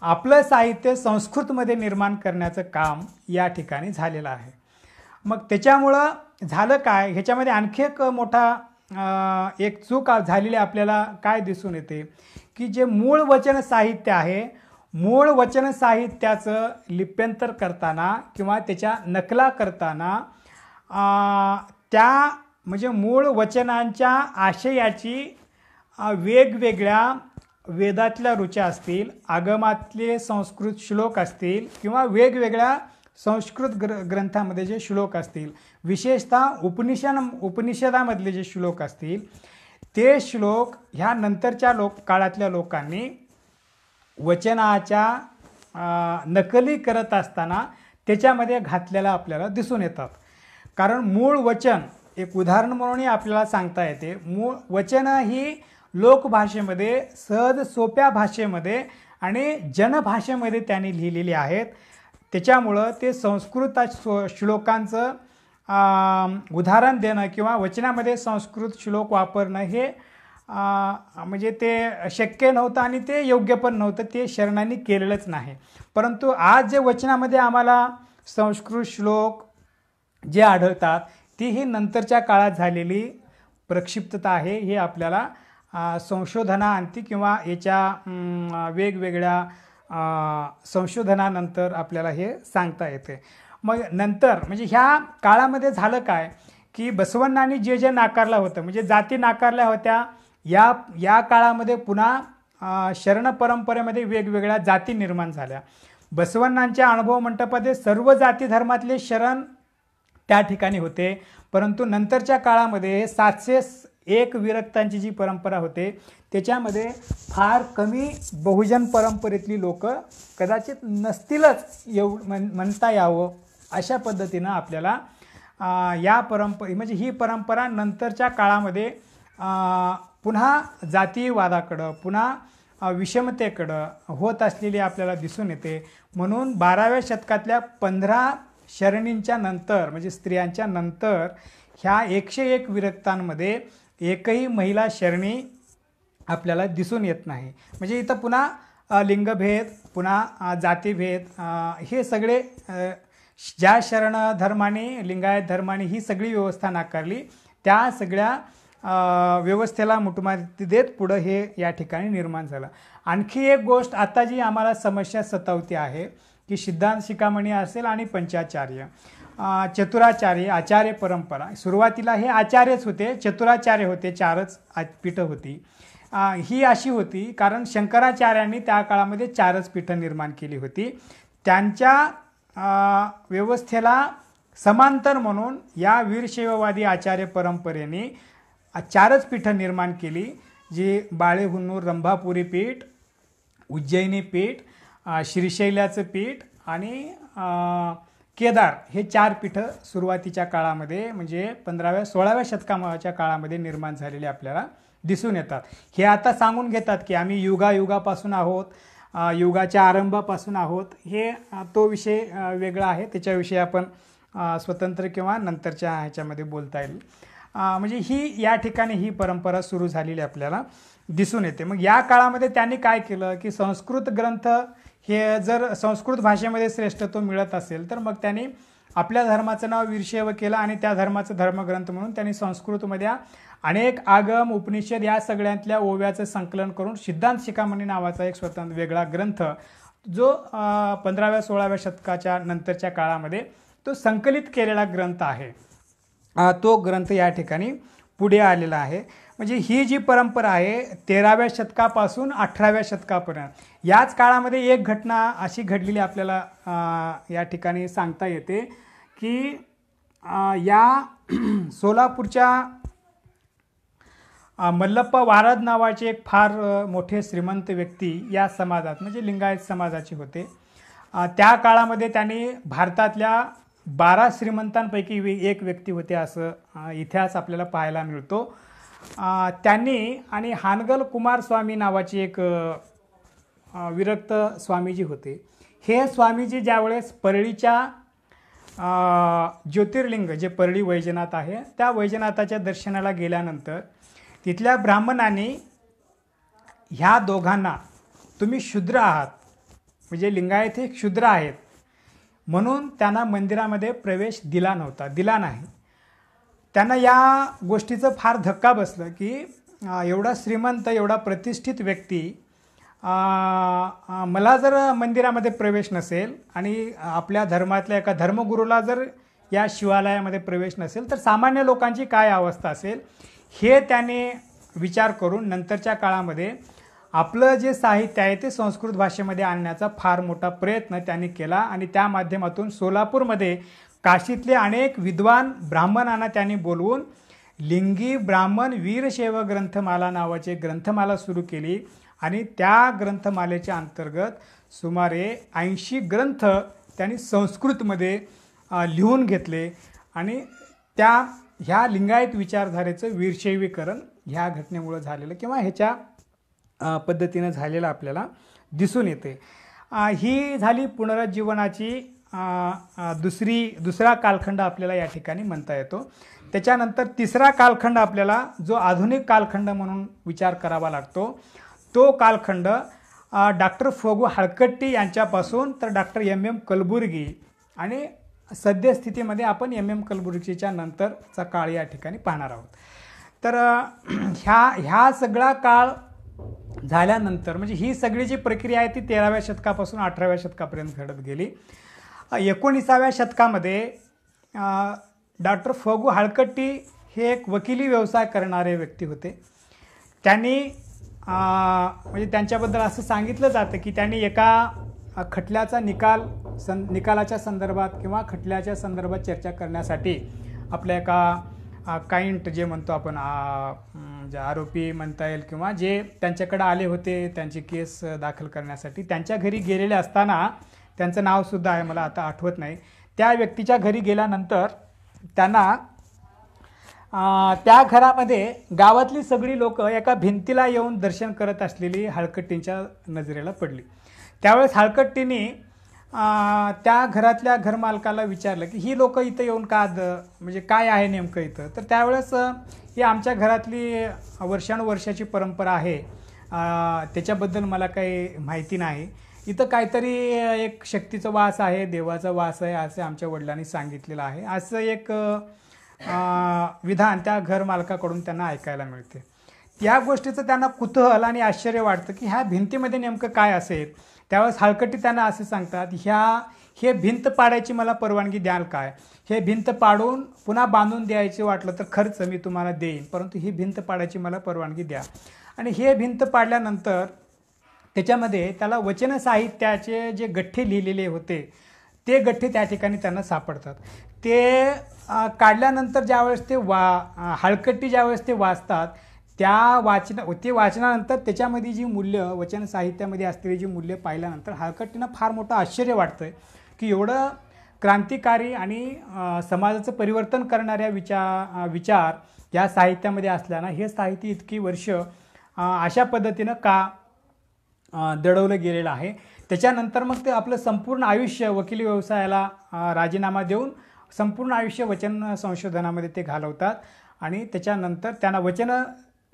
आपलं साहित्य संस्कृतमध्ये निर्माण करण्याचं काम या ठिकाणी झालेलं आहे. मग त्याच्यामुळं झालं काय, ह्याच्यामध्ये आणखी एक मोठा एक चूक झालेली आपल्याला काय दिसून येते की जे मूळ वचन साहित्य आहे, मूळ वचन साहित्याचं लिप्यंतर करताना किंवा त्याच्या नकला करताना त्या म्हणजे मूळ वचनांच्या आशयाची वेगवेगळ्या वेदातल्या ऋचा असतील, आगमातले संस्कृत श्लोक असतील किंवा वेगवेगळ्या संस्कृत ग्रंथामध्ये जे श्लोक असतील, विशेषतः उपनिषदामधले जे श्लोक असतील, ते श्लोक ह्या नंतरच्या काळातल्या लोकांनी वचनाच्या नकली करत असताना त्याच्यामध्ये घातलेला आपल्याला दिसून येतात. कारण मूळ वचन एक उदाहरण म्हणूनही आपल्याला सांगता येते, मूळ वचन ही लोकभाषेमध्ये सहज सोप्या भाषेमध्ये आणि जनभाषेमध्ये त्यांनी लिहिलेले आहेत. त्याच्यामुळं ते संस्कृत श्लोकांचं उदाहरण देणं किंवा वचनामध्ये संस्कृत श्लोक वापरणं हे म्हणजे ते शक्य नव्हतं आणि ते योग्य पण नव्हतं. ते शरणांनी केलेलंच नाही. परंतु आज जे वचनामध्ये आम्हाला संस्कृत श्लोक जे आढळतात ती ही नंतरच्या काळात झालेली प्रक्षिप्तता आहे. हे आपल्याला संशोधनाअंती किंवा याच्या वेगवेगळ्या संशोधनानंतर आपल्याला हे सांगता येते. मग नंतर म्हणजे ह्या काळामध्ये झालं काय की बसवण्णांनी जे जे नाकारलं होतं म्हणजे जाती नाकारल्या होत्या, या काळामध्ये पुन्हा शरण परंपरेमध्ये वेगवेगळ्या जाती निर्माण झाल्या. बसवण्णांच्या अनुभव मंडपामध्ये सर्व जाती धर्मातले शरण त्या ठिकाणी होते. परंतु नंतरच्या काळामध्ये 701 विरक्तांची जी परंपरा होते त्याच्यामध्ये फार कमी बहुजन परंपरेतली लोक कदाचित नसतीलच म्हणता यावं. अशा पद्धतीनं आपल्याला या म्हणजे ही परंपरा नंतरच्या काळामध्ये पुन्हा जातीवादाकडं पुन्हा विषमतेकडं होत असलेली आपल्याला दिसून येते. म्हणून 12व्या शतकातल्या 15 शरणींच्या नंतर म्हणजे स्त्रियांच्या नंतर ह्या 101 विरक्तांमध्ये एकही महिला शरणी आपल्याला दिसून येत नाही. म्हणजे इथं पुन्हा लिंगभेद पुन्हा जातीभेद हे सगळे ज्या शरण धर्माने लिंगायत धर्माने ही सगळी व्यवस्था नाकारली त्या सगळ्या व्यवस्थेला मुठमाती देत पुढं हे या ठिकाणी निर्माण झालं. आणखी एक गोष्ट आता जी आम्हाला समस्या सतावती आहे की सिद्धांत शिखामणी असेल आणि पंचाचार्य चतुराचार्य आचार्य परंपरा. सुरुवातीला हे आचार्यच होते, चतुराचार्य होते, 4च पीठं होती. ही अशी होती कारण शंकराचार्यांनी त्या काळामध्ये 4च पीठं निर्माण केली होती. त्यांच्या व्यवस्थेला समांतर म्हणून या वीरशैववादी आचार्य परंपरेने 4च पीठं निर्माण केली, जी बाळेहुन्नूर रंभापुरी पीठ, उज्जैनी पीठ, श्रीशैल्याचं पीठ आणि केदार हे 4 पीठं सुरुवातीच्या काळामध्ये म्हणजे 16व्या शतकाच्या काळामध्ये निर्माण झालेले आपल्याला दिसून येतात. हे आता सांगून घेतात की आम्ही युगापासून आहोत, युगाच्या आरंभापासून आहोत. हे तो विषय वेगळा आहे, त्याच्याविषयी आपण स्वतंत्र किंवा नंतरच्या ह्याच्यामध्ये बोलता येईल. म्हणजे ही या ठिकाणी ही परंपरा सुरू झालेली आपल्याला दिसून येते. मग या काळामध्ये त्यांनी काय केलं की संस्कृत ग्रंथ हे जर संस्कृत भाषेमध्ये श्रेष्ठत्व मिळत असेल तर मग त्यांनी आपल्या धर्माचं नाव वीरशैव केलं आणि त्या धर्माचं धर्मग्रंथ म्हणून त्यांनी संस्कृतमध्ये अनेक आगम उपनिषद या सगळ्यांतल्या ओव्याचं संकलन करून सिद्धांत शिखामणी नावाचा एक स्वतंत्र वेगळा ग्रंथ जो 15व्या-16व्या शतकाच्या नंतरच्या काळामध्ये तो संकलित केलेला ग्रंथ आहे, तो ग्रंथ या ठिकाणी पुढे आलेला आहे. म्हणजे ही जी परंपरा आहे 13व्या शतकापासून 18व्या शतकापर्यंत याच काळामध्ये एक घटना अशी घडलेली आपल्याला या ठिकाणी सांगता येते की या सोलापूरच्या मल्लप्पा वारद नावाचे एक फार मोठे श्रीमंत व्यक्ती या समाजात म्हणजे लिंगायत समाजाचे होते. त्या काळामध्ये त्यांनी भारतातल्या 12 श्रीमंतांपैकी एक व्यक्ती होते असं इतिहास आपल्याला पाहायला मिळतो. त्यांनी आणि हानगल कुमार स्वामी नावाचे एक विरक्त स्वामीजी होते. हे स्वामीजी ज्यावेळेस परळीच्या ज्योतिर्लिंग जे परळी वैजनाथ आहे त्या वैजनाथाच्या दर्शनाला गेल्यानंतर तिथल्या ब्राह्मणांनी ह्या दोघांना तुम्ही शूद्र आहात म्हणजे लिंगायत हे शूद्र आहेत म्हणून त्यांना मंदिरामध्ये प्रवेश दिला नाही. त्यांना या गोष्टीचं फार धक्का बसलं की एवढा श्रीमंत एवढा प्रतिष्ठित व्यक्ती मला जर मंदिरामध्ये प्रवेश नसेल आणि आपल्या धर्मातल्या एका धर्मगुरूला जर या शिवालयामध्ये प्रवेश नसेल तर सामान्य लोकांची काय अवस्था असेल हे त्याने विचार करून नंतरच्या काळामध्ये आपलं जे साहित्य आहे ते संस्कृत भाषेमध्ये आणण्याचा फार मोठा प्रयत्न त्यांनी केला आणि त्या माध्यमातून सोलापूरमध्ये काशीतले अनेक विद्वान ब्राह्मणांना त्यांनी बोलवून लिंगी ब्राह्मण वीरशैव ग्रंथमाला नावाची ग्रंथमाला सुरू केली आणि त्या ग्रंथमालेच्या अंतर्गत सुमारे 80 ग्रंथ त्यांनी संस्कृतमध्ये लिहून घेतले आणि ह्या लिंगायत विचारधारेचं वीरशैवीकरण ह्या घटनेमुळे झालेलं किंवा ह्याच्या पद्धतीनं झालेलं आपल्याला दिसून येते. ही झाली पुनरुज्जीवनाची दुसरा कालखंड आपल्याला या ठिकाणी म्हणता येतो. त्याच्यानंतर तिसरा कालखंड आपल्याला जो आधुनिक कालखंड म्हणून विचार करावा लागतो, तो कालखंड डॉक्टर फोगू हळकट्टी यांच्यापासून तर डॉक्टर MM कलबुर्गी आणि सद्यस्थितीमध्ये आपण MM कलबुर्गीच्या नंतरचा काळ या ठिकाणी पाहणार आहोत. तर ह्या सगळा काळ झाल्यानंतर म्हणजे ही सगळी जी प्रक्रिया आहे ती 13व्या शतकापासून 18व्या शतकापर्यंत घडत गेली. 19व्या शतकामध्ये डॉक्टर फोगू हळकट्टी हे एक वकिली व्यवसाय करणारे व्यक्ती होते. त्यांनी म्हणजे त्यांच्याबद्दल असं सांगितलं जातं की त्यांनी एका खटल्याचा निकालाच्या संदर्भात किंवा खटल्याच्या संदर्भात चर्चा करण्यासाठी आपल्या एका काइंट जे म्हणतो आपण जे आरोपी म्हणता येईल किंवा जे त्यांच्याकडे आले होते त्यांची केस दाखल करण्यासाठी त्यांच्या घरी गेलेले असताना, त्यांचं नावसुद्धा आहे मला आता आठवत नाही, त्या व्यक्तीच्या घरी गेल्यानंतर त्यांना त्या घरामध्ये गावातली सगळी लोक एका भिंतीला येऊन दर्शन करत असलेली हळकट्टींच्या नजरेला पडली. त्यावेळेस हळकट्टींनी त्या घरातल्या घरमालकाला विचारलं की ही लोक इथं येऊन का म्हणजे काय आहे नेमकं इथं. तर त्यावेळेस ही आमच्या घरातली वर्षानुवर्षाची परंपरा आहे, त्याच्याबद्दल मला काही माहिती नाही, इथं काहीतरी एक शक्तीचा वास आहे, देवाचा वास आहे असं आमच्या वडिलांनी सांगितलेलं आहे, असं एक विधान त्या घरमालकाकडून त्यांना ऐकायला मिळते. या गोष्टीचं त्यांना कुतूहल आणि आश्चर्य वाटतं की ह्या भिंतीमध्ये नेमकं काय असेल. त्यावेळेस हळकट्टी त्यांना असे सांगतात, हे भिंत पाडायची मला परवानगी द्याल काय, हे भिंत पाडून पुन्हा बांधून द्यायचे वाटलं तर खर्च मी तुम्हाला देईन, परंतु ही भिंत पाडायची मला परवानगी द्या. आणि हे भिंत पाडल्यानंतर त्याच्यामध्ये त्याला वचन साहित्याचे जे गठ्ठे लिहिलेले होते ते गठ्ठे त्या ठिकाणी त्यांना सापडतात. ते काढल्यानंतर ज्यावेळेस ते हळकट्टी ज्यावेळेस ते वाचतात ते वाचनानंतर त्याच्यामध्ये जी मूल्य वचन साहित्यामध्ये असलेली जी मूल्य पाहिल्यानंतर हळकट्टींना फार मोठं आश्चर्य वाटतं की एवढं क्रांतिकारी आणि समाजाचं परिवर्तन करणाऱ्या विचार या साहित्यामध्ये असल्यानं हे साहित्य इतकी वर्ष अशा पद्धतीनं का दडवलं गेलेलं आहे. त्याच्यानंतर मग ते आपलं संपूर्ण आयुष्य वकिली व्यवसायाला राजीनामा देऊन संपूर्ण आयुष्य वचन संशोधनामध्ये ते घालवतात आणि त्याच्यानंतर त्यांना वचन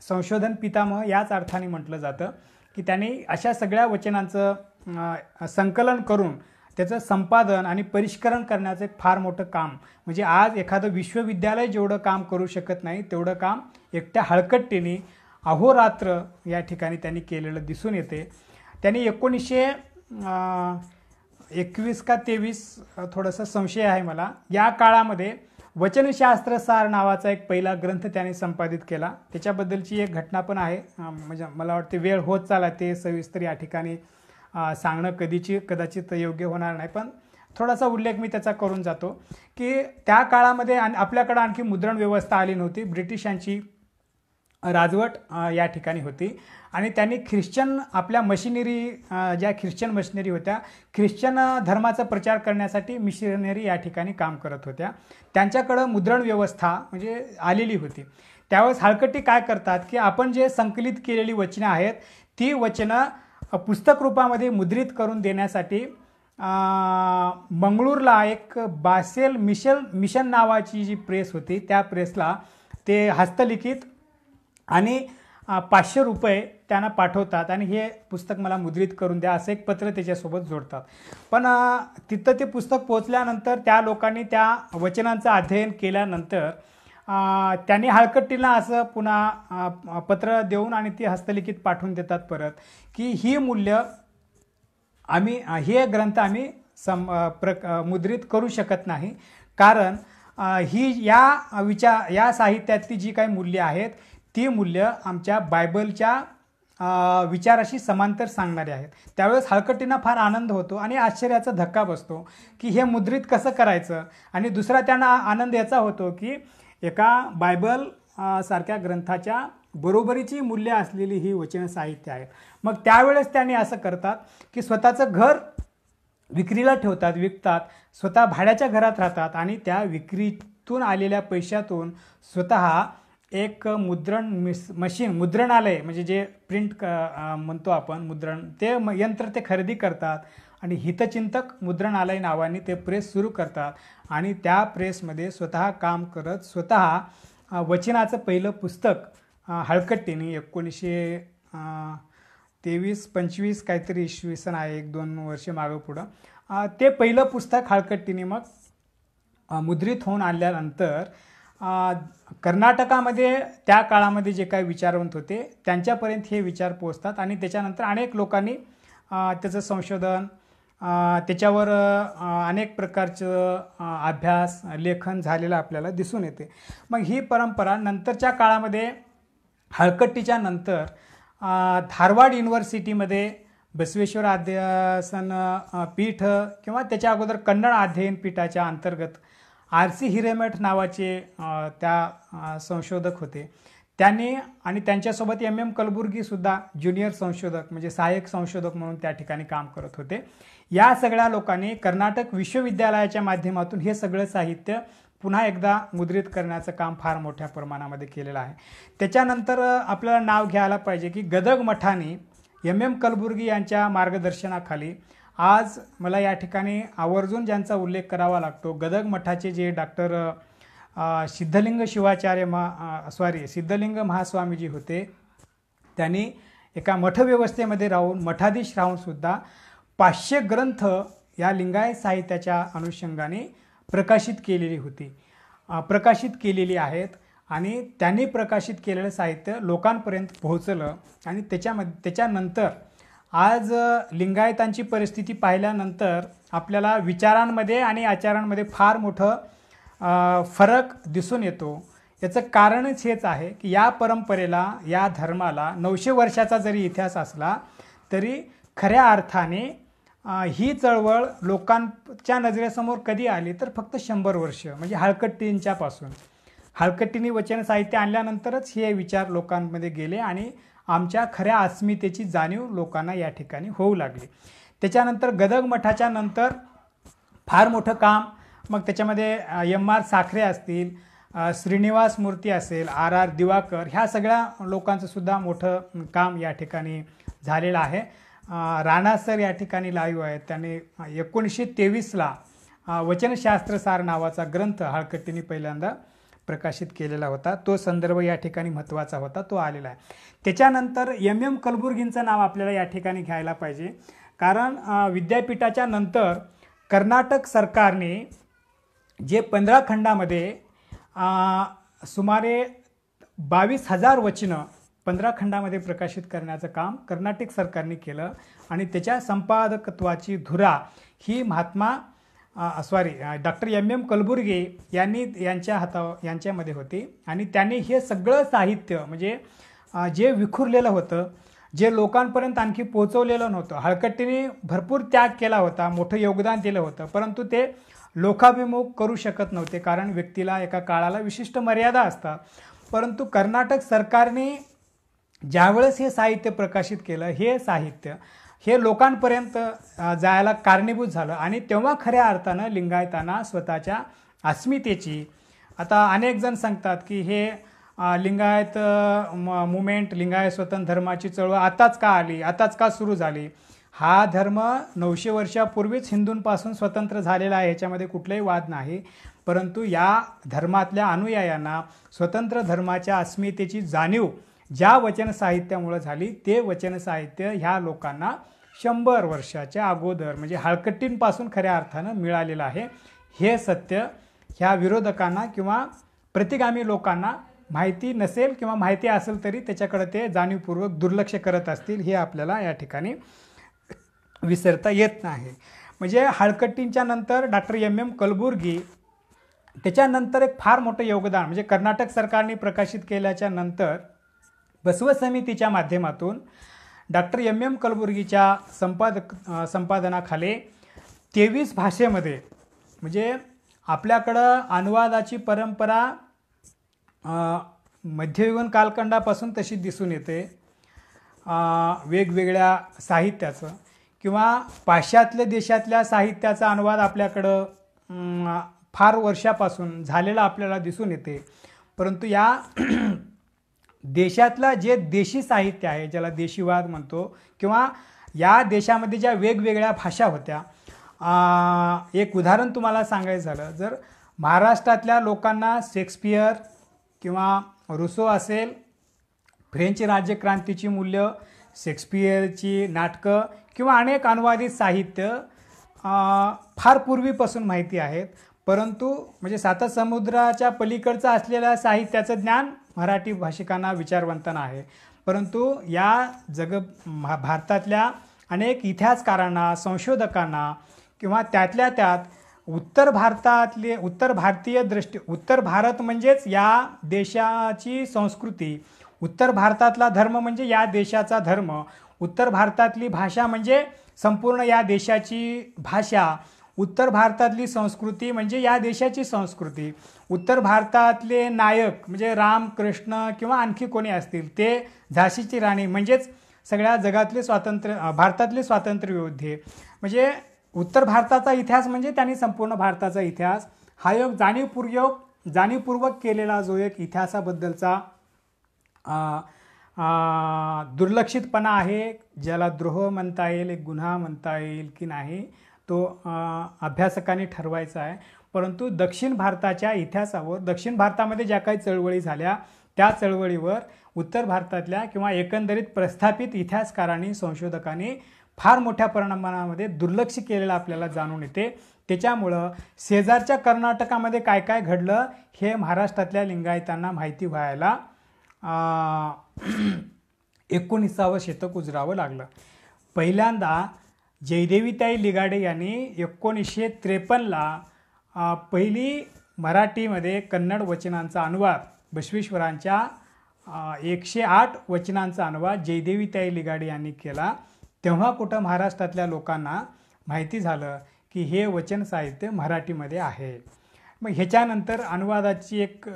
संशोधन पितामह याच अर्थाने म्हटलं जातं की त्यांनी अशा सगळ्या वचनांचं संकलन करून त्याचं संपादन आणि परिष्करण करण्याचं एक फार मोठं काम, म्हणजे आज एखादं विश्वविद्यालय जेवढं काम करू शकत नाही तेवढं काम एकट्या हळकट्टीने अहोरात्र या ठिकाणी त्यांनी केलेलं दिसून येते. त्यांनी 1921 का 23 थोडासा संशय आहे मला, या काळामध्ये वचनशास्त्रसार नावाचा एक पहिला ग्रंथ त्याने संपादित केला. त्याच्याबद्दलची एक घटना पण आहे, म्हणजे मला वाटते वेळ होत चालला ते सविस्तर या ठिकाणी सांगणं कदाचित योग्य होणार नाही, पण थोडासा उल्लेख मी त्याचा करून जातो की त्या काळामध्ये आपल्याकडं आणखी मुद्रण व्यवस्था आली नव्हती, ब्रिटिशांची राजवट या ठिकाणी होती आणि त्यांनी ख्रिश्चन आपल्या मशिनरी ज्या ख्रिश्चन मशिनरी होत्या, ख्रिश्चन धर्माचा प्रचार करण्यासाठी मिशनरी या ठिकाणी काम करत होत्या, त्यांच्याकडं मुद्रण व्यवस्था म्हणजे आलेली होती. त्यावेळेस हळकट्टी काय करतात की आपण जे संकलित केलेली वचनं आहेत ती वचनं पुस्तक रूपामध्ये मुद्रित करून देण्यासाठी मंगळूरला एक बासेल मिशन नावाची जी प्रेस होती त्या प्रेसला ते हस्तलिखित आणि 500 रुपये त्यांना पाठवतात आणि हे पुस्तक मला मुद्रित करून द्या असं एक पत्र त्याच्यासोबत जोडतात. पण तिथं ते पुस्तक पोचल्यानंतर त्या लोकांनी त्या वचनांचं अध्ययन केल्यानंतर त्यांनी हळकट्टीला असं पुन्हा पत्र देऊन आणि ती हस्तलिखित पाठवून देतात परत की ही मूल्य हे ग्रंथ आम्ही मुद्रित करू शकत नाही, कारण ही या साहित्यातली जी काही मूल्य आहेत ती मूल्य आमच्या बायबलच्या विचाराशी समांतर सांगणारे आहेत. त्यावेळेस हळकट्टींना फार आनंद होतो आणि आश्चर्याचा धक्का बसतो की हे मुद्रित कसं करायचं. आणि दुसरा त्यांना आनंद याचा होतो की एका बायबल सारख्या ग्रंथाच्या बरोबरीची मूल्य असलेली ही वचन साहित्य आहेत. मग त्यावेळेस त्यांनी असं करतात की स्वतःचं घर विक्रीला ठेवतात, विकतात, स्वतः भाड्याच्या घरात राहतात आणि त्या विक्रीतून आलेल्या पैशातून स्वतः एक मशीन मुद्रणालय म्हणजे जे प्रिंट म्हणतो आपण मुद्रण ते यंत्र ते खरेदी करतात आणि हितचिंतक मुद्रणालय नावाने ते प्रेस सुरू करतात आणि त्या प्रेसमध्ये स्वतः काम करत स्वतः वचनाचं पहिलं पुस्तक हळकट्टीने 1923-25 काहीतरी इसवी सन आहे, 1-2 वर्ष मागं पुढं ते पहिलं पुस्तक हळकट्टीने मग मुद्रित होऊन आणल्यानंतर कर्नाटकामध्ये त्या काळामध्ये जे काही विचारवंत होते त्यांच्यापर्यंत हे विचार पोहोचतात आणि त्याच्यानंतर अनेक लोकांनी त्याचं संशोधन त्याच्यावर अनेक प्रकारचं अभ्यास लेखन झालेलं आपल्याला दिसून येते. मग ही परंपरा नंतरच्या काळामध्ये हळकट्टीच्या नंतर धारवाड युनिव्हर्सिटीमध्ये बसवेश्वर अध्यासन पीठ किंवा त्याच्या अगोदर कन्नड अध्ययन पीठाच्या अंतर्गत R.C. हिरेमठ नावाचे त्या संशोधक होते. त्यांनी आणि त्यांच्यासोबत M.M. कलबुर्गीसुद्धा ज्युनियर संशोधक म्हणजे सहाय्यक संशोधक म्हणून त्या ठिकाणी काम करत होते. या सगळ्या लोकांनी कर्नाटक विश्वविद्यालयाच्या माध्यमातून हे सगळं साहित्य पुन्हा एकदा मुद्रित करण्याचं काम फार मोठ्या प्रमाणामध्ये केलेलं आहे. त्याच्यानंतर आपल्याला नाव घ्यायला पाहिजे की गदग मठाने M.M. कलबुर्गी यांच्या मार्गदर्शनाखाली आज मला या ठिकाणी आवर्जून ज्यांचा उल्लेख करावा लागतो गदग मठाचे जे डॉक्टर सिद्धलिंग सिद्धलिंग महास्वामीजी होते. त्यांनी एका मठव्यवस्थेमध्ये राहून मठाधीश राहूनसुद्धा 500 ग्रंथ या लिंगायत साहित्याच्या अनुषंगाने प्रकाशित केलेली आहेत आणि त्यांनी प्रकाशित केलेलं साहित्य लोकांपर्यंत पोहोचलं आणि त्याच्यानंतर आज लिंगायतांची परिस्थिती पाहिल्यानंतर आपल्याला विचारांमध्ये आणि आचारांमध्ये फार मोठं फरक दिसून येतो. याचं कारणच हेच आहे की या परंपरेला या धर्माला 900 वर्षाचा जरी इतिहास असला तरी खऱ्या अर्थाने ही चळवळ लोकांच्या नजरेसमोर कधी आली तर फक्त 100 वर्ष म्हणजे हळकट्टींच्यापासून. हळकट्टींनी वचन साहित्य आणल्यानंतरच हे विचार लोकांमध्ये गेले आणि आमच्या खऱ्या अस्मितेची जाणीव लोकांना या ठिकाणी होऊ लागली. त्याच्यानंतर गदग मठाच्या नंतर फार मोठं काम मग त्याच्यामध्ये M.R. साखरे असतील, श्रीनिवास मूर्ती असेल, R.R. दिवाकर ह्या सगळ्या लोकांचं सुद्धा मोठं काम या ठिकाणी झालेलं आहे. राणा सर या ठिकाणी लाईव्ह आहेत. त्यांनी 1923ला वचनशास्त्रसार नावाचा ग्रंथ हळकट्टींनी पहिल्यांदा प्रकाशित केलेला होता. तो संदर्भ या ठिकाणी महत्त्वाचा होता, तो आलेला आहे. त्याच्यानंतर M.M. कलबुर्गींचं नाव आपल्याला या ठिकाणी घ्यायला पाहिजे कारण विद्यापीठाच्या नंतर कर्नाटक सरकारने जे 15 खंडामध्ये सुमारे 22,000 वचनं 15 खंडामध्ये प्रकाशित करण्याचं काम कर्नाटक सरकारने केलं आणि त्याच्या संपादकत्वाची धुरा ही डॉक्टर M.M. कलबुर्गी यांच्यामध्ये होती आणि त्यांनी हे सगळं साहित्य म्हणजे जे विखुरलेलं होतं, जे लोकांपर्यंत आणखी पोहोचवलेलं नव्हतं. हळकट्टीने भरपूर त्याग केला होता, मोठं योगदान दिलं होतं, परंतु ते लोकाभिमुख करू शकत नव्हते कारण व्यक्तीला एका काळाला विशिष्ट मर्यादा असतात. परंतु कर्नाटक सरकारने ज्यावेळेस हे साहित्य प्रकाशित केलं हे साहित्य हे लोकांपर्यंत जायला कारणीभूत झालं आणि तेव्हा खऱ्या अर्थानं लिंगायतांना स्वतःच्या अस्मितेची आता अनेक जण सांगतात की हे लिंगायत मुवमेंट लिंगायत स्वतंत्र धर्माची चळवळ आताच का आली, आताच का सुरू झाली. हा धर्म 900 वर्षापूर्वीच हिंदूंपासून स्वतंत्र झालेला आहे, ह्याच्यामध्ये कुठलाही वाद नाही. परंतु या धर्मातल्या अनुयायांना स्वतंत्र धर्माच्या अस्मितेची जाणीव ज्या वचन साहित्यामुळे झाली ते वचन साहित्य ह्या लोकांना 100 वर्षाच्या अगोदर म्हणजे हळकट्टींपासून खऱ्या अर्थानं मिळालेलं आहे. हे सत्य ह्या विरोधकांना किंवा प्रतिगामी लोकांना माहिती नसेल किंवा माहिती असेल तरी त्याच्याकडे ते जाणीवपूर्वक दुर्लक्ष करत असतील, हे आपल्याला या ठिकाणी विसरता येत नाही. म्हणजे हळकट्टींच्या नंतर डॉक्टर M.M. कलबुर्गी त्याच्यानंतर एक फार मोठं योगदान म्हणजे कर्नाटक सरकारने प्रकाशित केल्याच्या नंतर बसव समितीच्या माध्यमातून डॉक्टर M.M. कलबुर्गीच्या संपादनाखाली 23 भाषेमध्ये म्हणजे आपल्याकडं अनुवादाची परंपरा मध्ययुगीन कालखंडापासून तशी दिसून येते. वेगवेगळ्या साहित्याचं किंवा पाश्चात्य देशातल्या साहित्याचा अनुवाद आपल्याकडं फार वर्षापासून झालेला आपल्याला दिसून येते. परंतु या देशातला जे देशी साहित्य आहे, ज्याला देशीवाद म्हणतो, किंवा या देशामध्ये ज्या वेगवेगळ्या भाषा होत्या, एक उदाहरण तुम्हाला सांगायचं झालं, जर महाराष्ट्रातल्या लोकांना शेक्सपियर किंवा रुसो असेल, फ्रेंच राज्यक्रांतीची मूल्य, शेक्सपियरची नाटकं किंवा अनेक अनुवादित साहित्य फार पूर्वीपासून माहिती आहेत, परंतु म्हणजे सातसमुद्राच्या पलीकडचं असलेल्या साहित्याचं ज्ञान मराठी भाषिकांना, विचारवंतांना आहे. परंतु या भारतातल्या अनेक इतिहासकारांना, संशोधकांना किंवा त्यातल्या त्यात उत्तर भारत म्हणजेच या देशाची संस्कृती, उत्तर भारतातला धर्म म्हणजे या देशाचा धर्म, उत्तर भारतातली भाषा म्हणजे संपूर्ण या देशाची भाषा, उत्तर भारतातली संस्कृती म्हणजे या देशाची संस्कृती, उत्तर भारतातले नायक म्हणजे राम, कृष्ण किंवा आणखी कोणी असतील ते झाशीची राणी म्हणजेच सगळ्या जगातले भारतातले स्वातंत्र्ययोद्धे, म्हणजे उत्तर भारताचा इतिहास म्हणजे त्यांनी संपूर्ण भारताचा इतिहास, हा एक जाणीवपूर्वक केलेला जो एक इतिहासाबद्दलचा दुर्लक्षितपणा आहे, ज्याला द्रोह म्हणता येईल, एक गुन्हा म्हणता येईल की नाही, तो अभ्यासकांनी ठरवायचा आहे. परंतु दक्षिण भारताच्या इतिहासावर, दक्षिण भारतामध्ये ज्या काही चळवळी झाल्या त्या चळवळीवर उत्तर भारतातल्या किंवा एकंदरीत प्रस्थापित इतिहासकारांनी, संशोधकांनी फार मोठ्या प्रमाणामध्ये दुर्लक्ष केलेलं आपल्याला जाणून येते. त्याच्यामुळं शेजारच्या कर्नाटकामध्ये काय काय घडलं हे महाराष्ट्रातल्या लिंगायतांना माहिती व्हायला 19वे शतक उजरावं लागलं. पहिल्यांदा जयदेवीताई लिगाडे यांनी 1953ला पहिली मराठीमध्ये कन्नड वचनांचा अनुवाद, बसवेश्वरांच्या 108 वचनांचा अनुवाद जयदेवीताई लिगाडे यांनी केला. तेव्हा कुठं महाराष्ट्रातल्या लोकांना माहिती झालं की हे वचन साहित्य मराठीमध्ये आहे. मग ह्याच्यानंतर अनुवादाची एक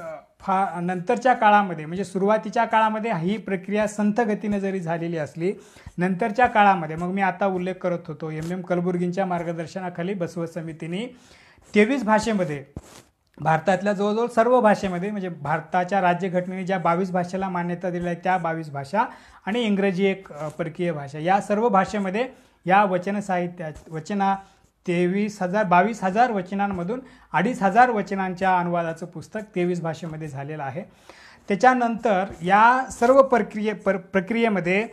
नंतरच्या काळामध्ये, म्हणजे सुरुवातीच्या काळामध्ये ही प्रक्रिया संथ गतीने जरी झालेली असली, नंतरच्या काळामध्ये मग मी आता उल्लेख करत होतो MM कलबुर्गींच्या मार्गदर्शनाखाली बसव समितीने 23 भाषेमध्ये, भारतातल्या जवळजवळ सर्व भाषेमध्ये, म्हणजे भारताच्या राज्यघटनेने ज्या 22 भाषेला मान्यता दिली आहे त्या 22 भाषा आणि इंग्रजी एक परकीय भाषा, या सर्व भाषेमध्ये या वचन साहित्या 22,000 वचनांमधून 2,500 वचनांच्या अनुवादाचं पुस्तक 23 भाषेमध्ये झालेलं आहे. त्याच्यानंतर या सर्व प्रक्रियेमध्ये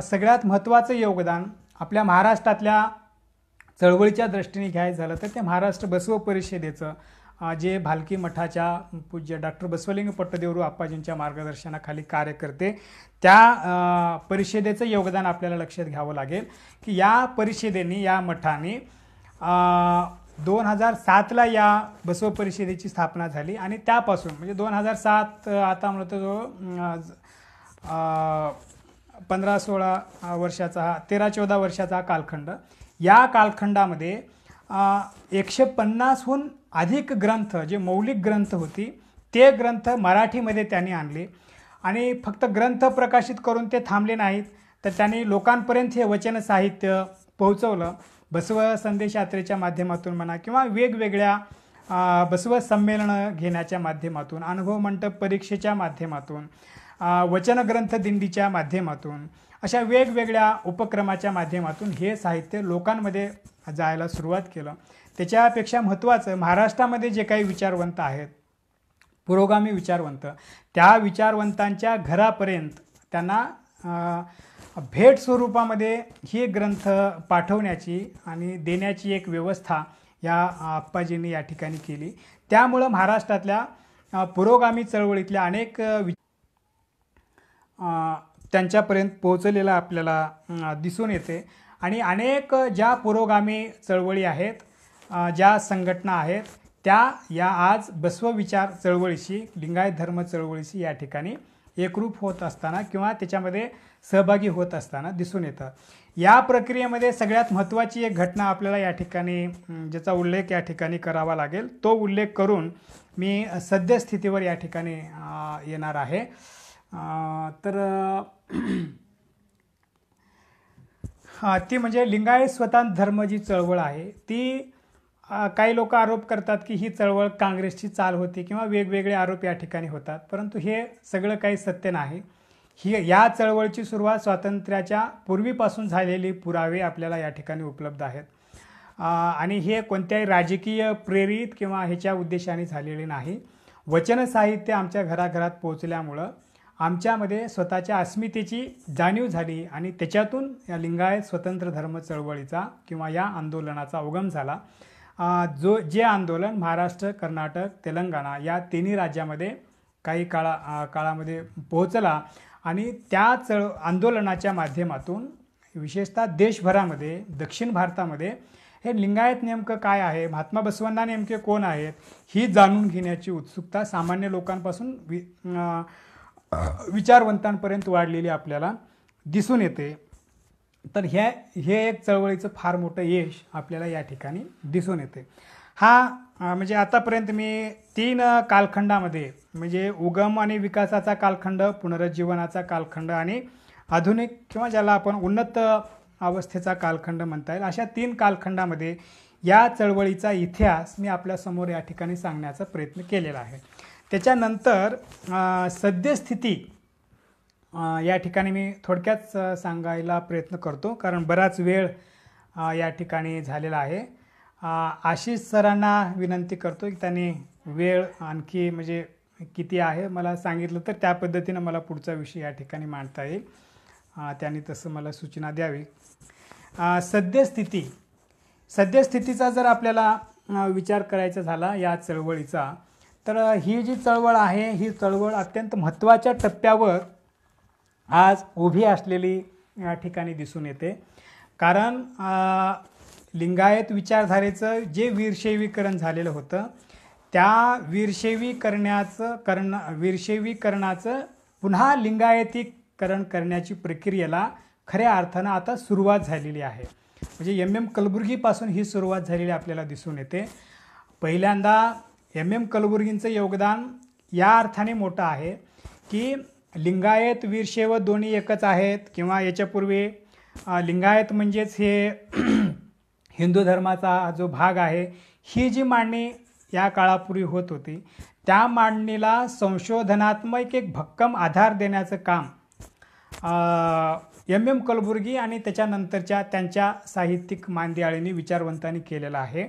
सगळ्यात महत्त्वाचं योगदान आपल्या महाराष्ट्रातल्या चळवळीच्या दृष्टीने घ्यायचं झालं तर ते महाराष्ट्र बसव परिषदेचं, जे भालकी मठाच्या पूज्य डॉक्टर बसवलिंग पट्टदेवरू आप्पाजींच्या मार्गदर्शनाखाली कार्य करते, त्या परिषदेचं योगदान आपल्याला लक्षात घ्यावं लागेल की या परिषदेने, या मठाने 2007ला या बसव परिषदेची स्थापना झाली आणि त्यापासून म्हणजे 2007 आता म्हणतो जो 15-16 वर्षाचा, 13-14 वर्षाचा कालखंड, या कालखंडामध्ये 150हून अधिक ग्रंथ, जे मौलिक ग्रंथ होती ते ग्रंथ मराठीमध्ये त्यांनी आणले आणि फक्त ग्रंथ प्रकाशित करून ते थांबले नाहीत, तर त्यांनी लोकांपर्यंत हे वचन साहित्य पोहोचवलं. बसव संदेश यात्रेच्या माध्यमातून म्हणा किंवा वेगवेगळ्या बसव संमेलनं घेण्याच्या माध्यमातून, अनुभव मंडप परीक्षेच्या माध्यमातून, वचनग्रंथ दिंडीच्या माध्यमातून, अशा वेगवेगळ्या उपक्रमाच्या माध्यमातून हे साहित्य लोकांमध्ये जायला सुरुवात केलं. त्याच्यापेक्षा महत्त्वाचं, महाराष्ट्रामध्ये जे काही विचारवंत आहेत, पुरोगामी विचारवंत, त्या विचारवंतांच्या घरापर्यंत त्यांना भेट स्वरूपामध्ये हे ग्रंथ पाठवण्याची आणि देण्याची एक व्यवस्था या आप्पाजींनी या ठिकाणी केली. त्यामुळं महाराष्ट्रातल्या पुरोगामी चळवळीतल्या अनेक त्यांच्यापर्यंत पोहोचलेला आपल्याला दिसून येते आणि अनेक ज्या पुरोगामी चळवळी आहेत, ज्या संघटना आहेत, त्या या आज बसव विचार चळवळीशी, लिंगायत धर्म चळवळीशी या ठिकाणी एकरूप होत असताना किंवा त्याच्यामध्ये सहभागी होत असताना दिसून येतं. या प्रक्रियेमध्ये सगळ्यात महत्त्वाची एक घटना आपल्याला या ठिकाणी, ज्याचा उल्लेख या ठिकाणी करावा लागेल, तो उल्लेख करून मी सद्यस्थितीवर या ठिकाणी येणार आहे. तर ती म्हणजे लिंगायत स्वतंत्र धर्म जी चळवळ आहे ती काही लोक आरोप करतात की ही चळवळ काँग्रेसची चाल होती किंवा वेगवेगळे आरोप या ठिकाणी होतात, परंतु हे सगळं काही सत्य नाही. या चळवळीची सुरुवात स्वातंत्र्याच्या पूर्वीपासून झालेली पुरावे आपल्याला या ठिकाणी उपलब्ध आहेत. आणि हे कोणत्याही राजकीय प्रेरित किंवा ह्याच्या उद्देशाने झालेले नाही. वचन साहित्य आमच्या घराघरात पोहोचल्यामुळं आमच्यामध्ये स्वतःच्या अस्मितेची जाणीव झाली आणि त्याच्यातून या लिंगायत स्वतंत्र धर्म चळवळीचा किंवा या आंदोलनाचा उगम झाला. जे आंदोलन महाराष्ट्र, कर्नाटक, तेलंगणा या तिन्ही राज्यामध्ये काही काळामध्ये पोहोचला आणि त्या आंदोलनाच्या माध्यमातून विशेषतः देशभरामध्ये, दक्षिण भारतामध्ये हे लिंगायत नेमकं काय आहे, महात्मा बसवण्णा नेमके कोण आहेत, ही जाणून घेण्याची उत्सुकता सामान्य लोकांपासून विचारवंतांपर्यंत वाढलेली आपल्याला दिसून येते. तर हे एक चळवळीचं फार मोठं यश आपल्याला या ठिकाणी दिसून येते. म्हणजे आतापर्यंत मी 3 कालखंडामध्ये म्हणजे उगम आणि विकासाचा कालखंड, पुनरुज्जीवनाचा कालखंड आणि आधुनिक किंवा ज्याला आपण उन्नत अवस्थेचा कालखंड म्हणता येईल, अशा 3 कालखंडामध्ये या चळवळीचा इतिहास मी आपल्यासमोर या ठिकाणी सांगण्याचा प्रयत्न केलेला आहे. त्याच्यानंतर सद्यस्थिती या ठिकाणी मी थोडक्यात सांगायला प्रयत्न करतो, कारण बराच वेळ या ठिकाणी झालेला आहे. आशिष सरांना विनंती करतो की त्यांनी वेळ आणखी म्हणजे किती आहे मला सांगितलं तर त्या पद्धतीनं मला पुढचा विषय या ठिकाणी मांडता येईल. त्यांनी तसं मला सूचना द्यावी. सद्यस्थितीचा जर आपल्याला विचार करायचा झाला या चळवळीचा, तर ही जी चळवळ आहे ही चळवळ अत्यंत महत्त्वाच्या टप्प्यावर आज उभी असलेली या ठिकाणी दिसून येते. कारण लिंगायत विचारधारेचं जे वीरशैवीकरण झालेलं होतं त्या वीरशैवीकरणाचं पुन्हा लिंगायतीकरण करण्याची प्रक्रियेला खऱ्या अर्थानं आता सुरुवात झालेली आहे. म्हणजे MM कलबुर्गीपासून ही सुरुवात झालेली आपल्याला दिसून येते. पहिल्यांदा MM कलबुर्गींचं योगदान या अर्थाने मोठं आहे की लिंगायत वीरशैव दोन्ही एकच आहेत किंवा याच्यापूर्वी लिंगायत म्हणजेच हे हिंदू धर्माचा जो भाग आहे, ही जी मांडणी या काळापूर्वी होत होती त्या मांडणीला संशोधनात्मक एक भक्कम आधार देण्याचं काम MM कलबुर्गी आणि त्याच्यानंतरच्या त्यांच्या साहित्यिक मांदियाळींनी, विचारवंतांनी केलेलं आहे.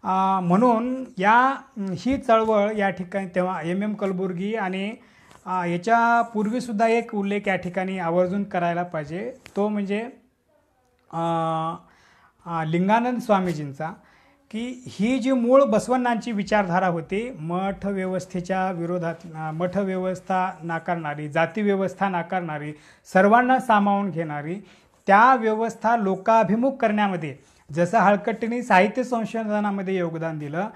म्हणून ही चळवळ या ठिकाणी तेव्हा MM कलबुर्गी आणि याच्यापूर्वीसुद्धा एक उल्लेख या ठिकाणी आवर्जून करायला पाहिजे, तो म्हणजे लिंगानंद स्वामीजींचा, की ही जी मूळ बसवण्णांची विचारधारा होती, मठ व्यवस्थेच्या विरोधात, मठ व्यवस्था नाकारणारी, जाती व्यवस्था नाकारणारी, सर्वांना सामावून घेणारी, त्या व्यवस्था लोकाभिमुख करण्यामध्ये जसं हळकट्टींनी साहित्य संशोधनामध्ये योगदान दिलं,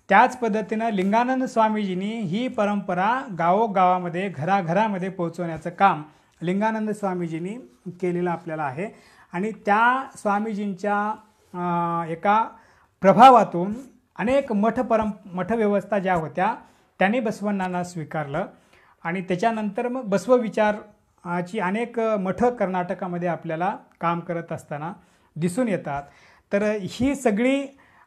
त्याच पद्धतीनं लिंगानंद स्वामीजींनी ही परंपरा गावोगावामध्ये, घराघरामध्ये पोहोचवण्याचं काम लिंगानंद स्वामीजींनी केलेलं आपल्याला आहे. आणि त्या स्वामीजींच्या एका प्रभावातून अनेक मठव्यवस्था ज्या होत्या त्यांनी बसवण्णांना स्वीकारलं आणि त्याच्यानंतर मग बसवविचाराची अनेक मठ कर्नाटकामध्ये आपल्याला काम करत असताना दिसून येतात. तर ही सगळी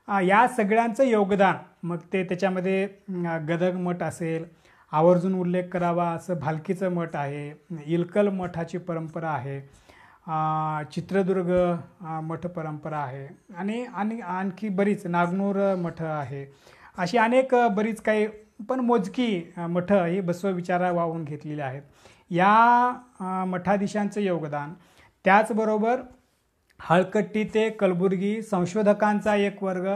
या सगळ्यांचं योगदान, मग ते त्याच्यामध्ये गदग मठ असेल, आवर्जून उल्लेख करावा असं भालकीचं मठ आहे, इलकल मठाची परंपरा आहे, चित्रदुर्ग मठ परंपरा आहे आणि आणखी बरीच नागनूर मठ आहे, अशी अनेक बरीच काही पण मोजकी मठ ही बसवविचारा वाहून घेतलेली आहेत. या मठाधीशांचं योगदान, त्याचबरोबर हळकट्टी ते कलबुर्गी संशोधकांचा एक वर्ग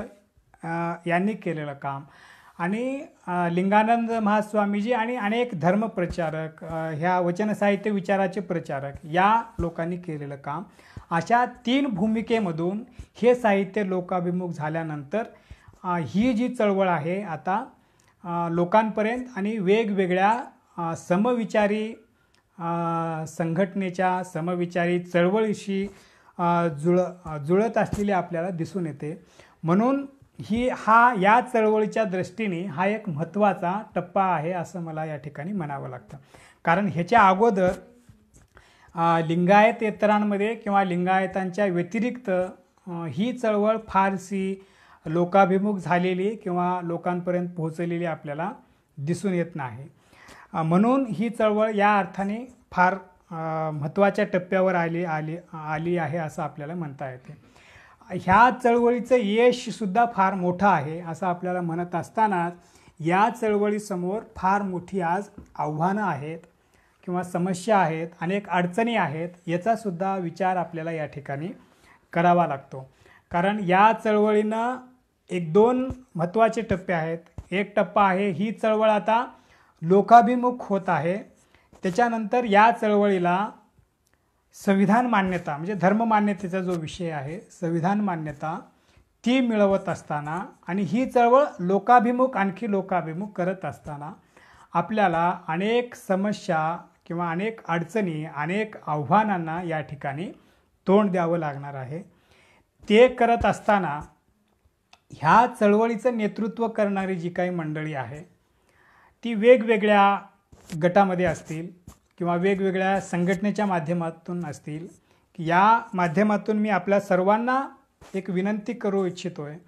यांनी केलेलं काम आणि लिंगानंद महास्वामीजी आणि अनेक धर्मप्रचारक, ह्या वचन साहित्य विचाराचे प्रचारक या लोकांनी केलेलं काम, अशा 3 भूमिकेमधून हे साहित्य लोकाभिमुख झाल्यानंतर ही जी चळवळ आहे आता लोकांपर्यंत आणि वेगवेगळ्या समविचारी संघटनेच्या, समविचारी चळवळीशी जुळत असलेली आपल्याला दिसून येते. म्हणून या चळवळीच्या दृष्टीने हा एक महत्त्वाचा टप्पा आहे असं मला या ठिकाणी म्हणावं लागतं. कारण ह्याच्या अगोदर लिंगायतेतरांमध्ये किंवा लिंगायतांच्या व्यतिरिक्त ही चळवळ फारसी लोकाभिमुख झालेली किंवा लोकांपर्यंत पोहोचलेली आपल्याला दिसून येत नाही. म्हणून ही चळवळ या अर्थाने फार महत्त्वाच्या टप्प्यावर आली आहे असं आपल्याला म्हणता येते. ह्या चळवळीचं यशसुद्धा फार मोठं आहे असं आपल्याला म्हणत असतानाच या चळवळीसमोर फार मोठी आज आव्हानं आहेत किंवा समस्या आहेत, अनेक अडचणी आहेत. याचासुद्धा विचार आपल्याला या ठिकाणी करावा लागतो. कारण या चळवळीनं एक दोन महत्त्वाचे टप्पे आहेत. एक टप्पा आहे ही चळवळ आता लोकाभिमुख होत आहे. त्याच्यानंतर या चळवळीला संविधान मान्यता म्हणजे धर्म मान्यतेचा जो विषय आहे संविधान मान्यता ती मिळवत असताना आणि ही चळवळ लोकाभिमुख आणखी लोकाभिमुख करत असताना आपल्याला अनेक समस्या किंवा अनेक अडचणी अनेक आव्हानांना या ठिकाणी तोंड द्यावं लागणार आहे. ते करत असताना ह्या चळवळीचं नेतृत्व करणारी जी काही मंडळी आहे ती वेगवेगळ्या गटामध्ये असतील किंवा वेगवेगळ्या संघटनेच्या माध्यमातून असतील. या माध्यमातून मी आपल्या सर्वांना एक विनंती करू इच्छितो आहे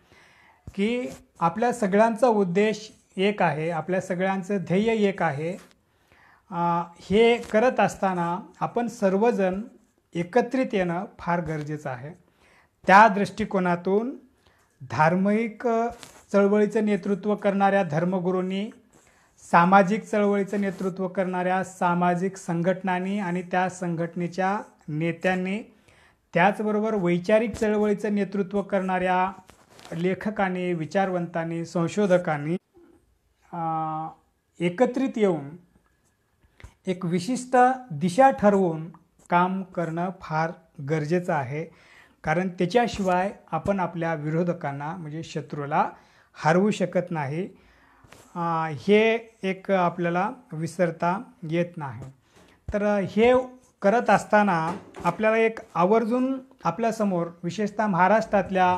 की आपल्या सगळ्यांचा उद्देश एक आहे, आपल्या सगळ्यांचं ध्येय एक आहे. हे करत असताना आपण सर्वजण एकत्रित येणं फार गरजेचं आहे. त्या दृष्टिकोनातून धार्मिक चळवळीचं नेतृत्व करणाऱ्या धर्मगुरूंनी, सामाजिक चळवळीचं नेतृत्व करणाऱ्या सामाजिक संघटनांनी आणि त्या संघटनेच्या नेत्यांनी, त्याचबरोबर वैचारिक चळवळीचं नेतृत्व करणाऱ्या लेखकांनी, विचारवंतांनी, संशोधकांनी एकत्रित येऊन एक विशिष्ट दिशा ठरवून काम करणं फार गरजेचं आहे. कारण त्याच्याशिवाय आपण आपल्या विरोधकांना म्हणजे शत्रूला हरवू शकत नाही. हे एक आपल्याला विसरता येत नाही. तर हे करत असताना आपल्याला एक आवर्जून आपल्यासमोर विशेषतः महाराष्ट्रातल्या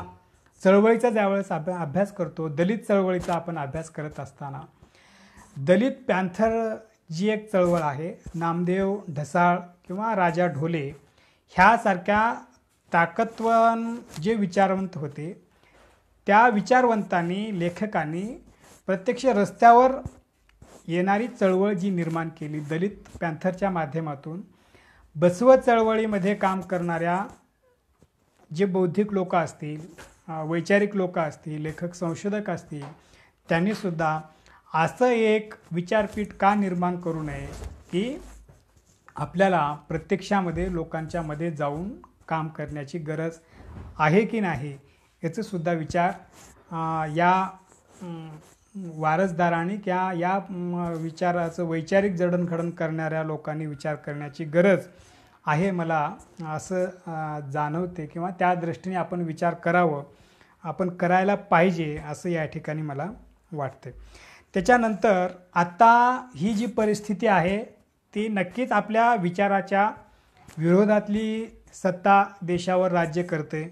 चळवळीचा ज्यावेळेस अभ्यास करतो, दलित चळवळीचा आपण अभ्यास करत असताना दलित पॅन्थर जी एक चळवळ आहे, नामदेव ढसाळ किंवा राजा ढोले ह्यासारख्या ताकदवान जे विचारवंत होते त्या विचारवंतांनी, लेखकांनी प्रत्यक्ष रस्त्यावर येणारी चळवळ जी निर्माण केली दलित पॅन्थरच्या माध्यमातून, बसव चळवळीमध्ये काम करणाऱ्या जे बौद्धिक लोक असतील, वैचारिक लोक असतील, लेखक संशोधक असतील, त्यांनीसुद्धा असं एक विचारपीठ का निर्माण करू नये की आपल्याला प्रत्यक्षामध्ये लोकांच्या मध्ये जाऊन काम करण्याची गरज आहे की नाही याचंसुद्धा विचार या वारसदारांनी किंवा या विचाराचं वैचारिक जडणघडण करणाऱ्या लोकांनी विचार करण्याची गरज आहे मला असं जाणवते. किंवा त्या दृष्टीने आपण विचार करावं, आपण करायला पाहिजे असं या ठिकाणी मला वाटते. त्याच्यानंतर आता ही जी परिस्थिती आहे ती नक्कीच आपल्या विचाराच्या विरोधातली सत्ता देशावर राज्य करते.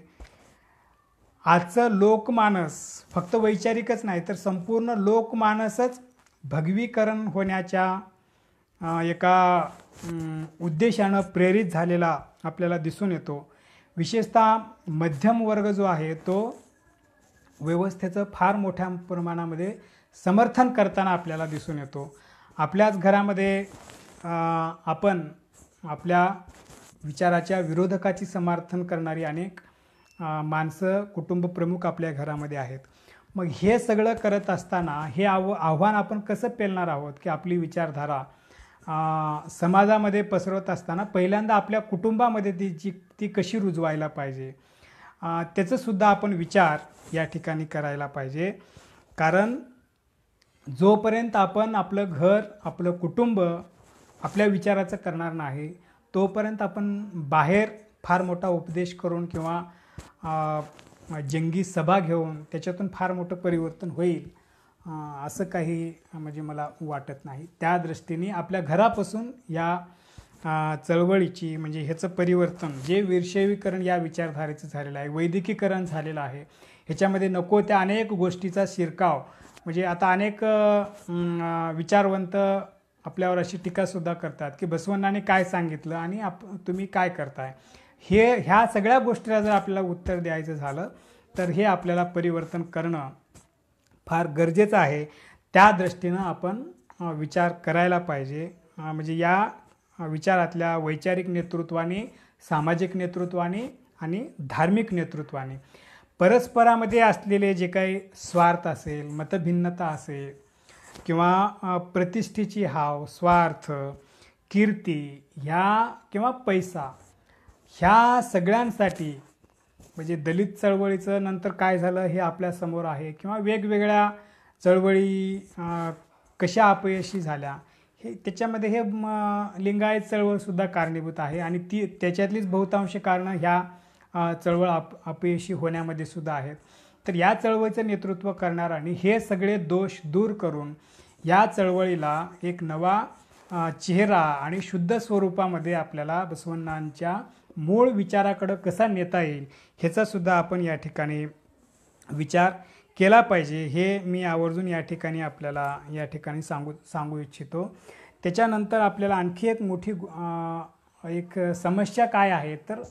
आजचं लोकमानस फक्त वैचारिकच नाही तर संपूर्ण लोकमानसच भगवीकरण होण्याच्या एका उद्देशानं प्रेरित झालेला आपल्याला दिसून येतो. विशेषतः मध्यम वर्ग जो आहे तो व्यवस्थेचं फार मोठ्या प्रमाणामध्ये समर्थन करताना आपल्याला दिसून येतो. आपल्याच घरामध्ये आपण आपल्या विचाराच्या विरोधकाची समर्थन करणारी अनेक माणसं, कुटुंब प्रमुख आपल्या घरामध्ये आहेत. मग हे सगळं करत असताना हे आव्हान आपण कसं पेलणार आहोत की आपली विचारधारा समाजामध्ये पसरवत असताना पहिल्यांदा आपल्या कुटुंबामध्ये ती कशी रुजवायला पाहिजे त्याचंसुद्धा आपण विचार या ठिकाणी करायला पाहिजे. कारण जोपर्यंत आपण आपलं घर, आपलं कुटुंब आपल्या विचाराचं करणार नाही तोपर्यंत आपण बाहेर फार मोठा उपदेश करून किंवा जंगी सभा घेऊन त्याच्यातून फार मोठं परिवर्तन होईल असं काही म्हणजे मला वाटत नाही. त्या दृष्टीने आपल्या घरापासून या चळवळीची म्हणजे ह्याचं परिवर्तन जे वीरशैवीकरण या विचारधारेचं झालेलं आहे, वैदिकीकरण झालेलं आहे, ह्याच्यामध्ये नको त्या अनेक गोष्टीचा शिरकाव म्हणजे आता अनेक विचारवंत आपल्यावर अशी टीकासुद्धा करतात की बसवण्णाने काय सांगितलं आणि तुम्ही काय करताय. ह्या सगळ्या गोष्टीला जर आपल्याला उत्तर द्यायचं झालं तर हे आपल्याला परिवर्तन करणं फार गरजेचं आहे. त्या दृष्टीनं आपण विचार करायला पाहिजे. म्हणजे या विचारातल्या वैचारिक नेतृत्वाने, सामाजिक नेतृत्वाने आणि धार्मिक नेतृत्वाने परस्परामध्ये असलेले जे काही स्वार्थ असेल, मतभिन्नता असेल किंवा प्रतिष्ठेची हाव, स्वार्थ, कीर्ती ह्या किंवा पैसा ह्या सगळ्यांसाठी म्हणजे दलित चळवळीचं नंतर काय झालं हे आपल्यासमोर आहे किंवा वेगवेगळ्या चळवळी कशा अपयशी झाल्या हे त्याच्यामध्ये हे लिंगायत चळवळसुद्धा कारणीभूत आहे आणि त्याच्यातलीच बहुतांश कारणं ह्या चळवळ अपयशी होण्यामध्ये सुद्धा आहेत. तर या चळवळीचं नेतृत्व करणाऱ्यांनी हे सगळे दोष दूर करून या चळवळीला एक नवा चेहरा आणि शुद्ध स्वरूपामध्ये आपल्याला बसवण्णांच्या मूळ विचाराकडे कसा नेता येईल ह्याचासुद्धा आपण या ठिकाणी विचार केला पाहिजे. हे मी आवर्जून या ठिकाणी आपल्याला या ठिकाणी सांगू इच्छितो. त्याच्यानंतर आपल्याला आणखी एक मोठी एक समस्या काय आहे तर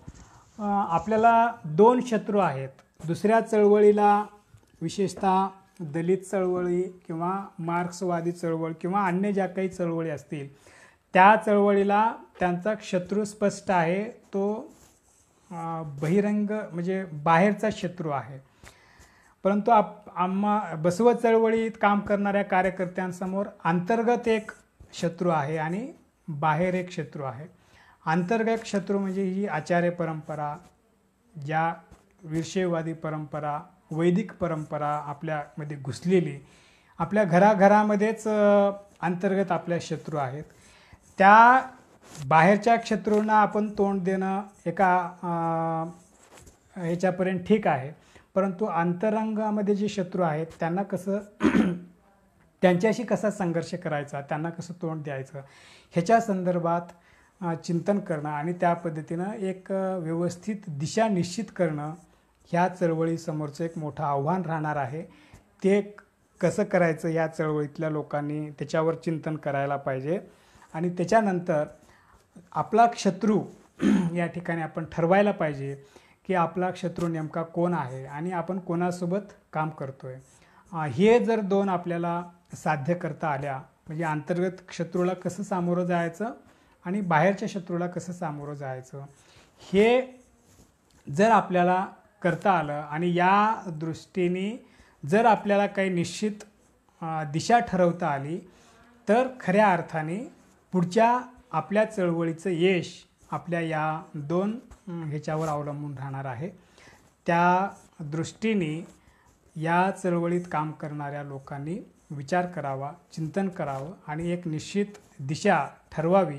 आपल्याला दोन शत्रू आहेत. दुसऱ्या चळवळीला विशेषतः दलित चळवळी किंवा मार्क्सवादी चळवळ किंवा अन्य ज्या काही चळवळी असतील त्या चळवळीला त्यांचा शत्रू स्पष्ट आहे. तो बहिरंग म्हणजे बाहेरचा शत्रू आहे. परंतु बसव चळवळीत काम करणाऱ्या कार्यकर्त्यांसमोर अंतर्गत एक शत्रू आहे आणि बाहेर एक शत्रू आहे. अंतर्गत शत्रू म्हणजे ही आचार्य परंपरा, ज्या वीरशैववादी परंपरा, वैदिक परंपरा आपल्यामध्ये घुसलेली, आपल्या घराघरामध्येच अंतर्गत आपल्या शत्रू आहेत. त्या बाहेरच्या शत्रूंना आपण तोंड देणं एका ह्याच्यापर्यंत ठीक आहे, परंतु अंतरंगामध्ये जे शत्रू आहेत त्यांना कसं त्यांच्याशी कसा संघर्ष करायचा, त्यांना कसं तोंड द्यायचं ह्याच्या संदर्भात चिंतन करणं आणि त्या पद्धतीनं एक व्यवस्थित दिशा निश्चित करणं ह्या चळवळीसमोरचं एक मोठं आव्हान राहणार आहे. ते कसं करायचं या चळवळीतल्या लोकांनी त्याच्यावर चिंतन करायला पाहिजे. आणि त्याच्यानंतर आपला शत्रू या ठिकाणी आपण ठरवायला पाहिजे की आपला शत्रू नेमका कोण आहे आणि आपण कोणासोबत काम करतोय. हे जर दोन आपल्याला साध्य करता आल्या म्हणजे अंतर्गत शत्रूला कसं सामोरं जायचं आणि बाहेरच्या शत्रूला कसं सामोरं जायचं हे जर आपल्याला करता आलं आणि या दृष्टीने जर आपल्याला काही निश्चित दिशा ठरवता आली तर खऱ्या अर्थाने पुढच्या आपल्या चळवळीचं यश आपल्या या दोन ह्याच्यावर अवलंबून राहणार आहे. त्या दृष्टीने या चळवळीत काम करणाऱ्या लोकांनी विचार करावा, चिंतन करावं आणि एक निश्चित दिशा ठरवावी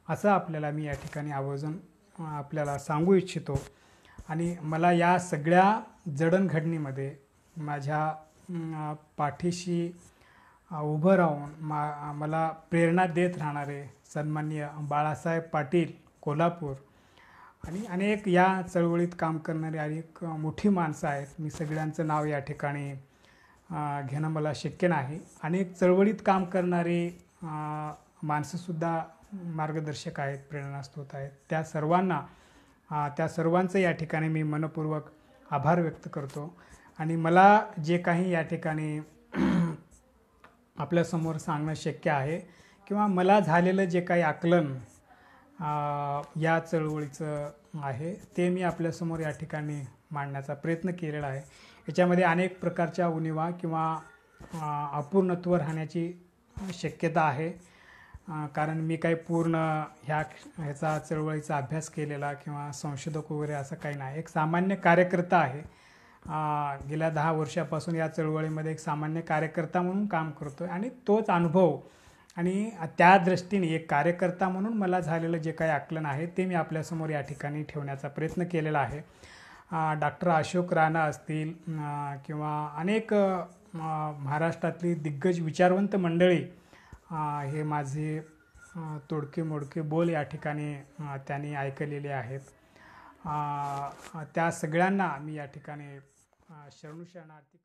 असं आपल्याला मी या ठिकाणी आवर्जून आपल्याला सांगू इच्छितो. आणि मला या सगळ्या जडणघडणीमध्ये माझ्या पाठीशी उभं राहून मला प्रेरणा देत राहणारे सन्माननीय बाळासाहेब पाटील कोल्हापूर आणि अनेक या चळवळीत काम करणारी अनेक मोठी माणसं आहेत. मी सगळ्यांचं नाव या ठिकाणी घेणं मला शक्य नाही. अनेक चळवळीत काम करणारी माणसंसुद्धा मार्गदर्शक आहेत, प्रेरणास्रोत आहेत. त्या सर्वांचं या ठिकाणी मी मनपूर्वक आभार व्यक्त करतो. आणि मला जे काही या ठिकाणी आपल्यासमोर सांगणं शक्य आहे किंवा मला झालेलं जे काही आकलन या चळवळीचं आहे ते मी आपल्यासमोर या ठिकाणी मांडण्याचा प्रयत्न केलेला आहे. याच्यामध्ये अनेक प्रकारच्या उणिवा किंवा अपूर्णत्व राहण्याची शक्यता आहे, कारण मी काही पूर्ण ह्याचा चळवळीचा अभ्यास केलेला किंवा संशोधक वगैरे असं काही नाही. एक सामान्य कार्यकर्ता आहे. गेल्या 10 वर्षापासून या चळवळीमध्ये एक सामान्य कार्यकर्ता म्हणून काम करतो आहे आणि तोच अनुभव आणि त्या दृष्टीने एक कार्यकर्ता म्हणून मला झालेलं जे काही आकलन आहे ते मी आपल्यासमोर या ठिकाणी ठेवण्याचा प्रयत्न केलेला आहे. डॉक्टर अशोक राणा असतील किंवा अनेक महाराष्ट्रातली दिग्गज विचारवंत मंडळी हे माझे तोडके मोडके बोल या ठिकाणी त्यांनी ऐकलेले आहेत. त्या सगळ्यांना मी या ठिकाणी शरणार्थी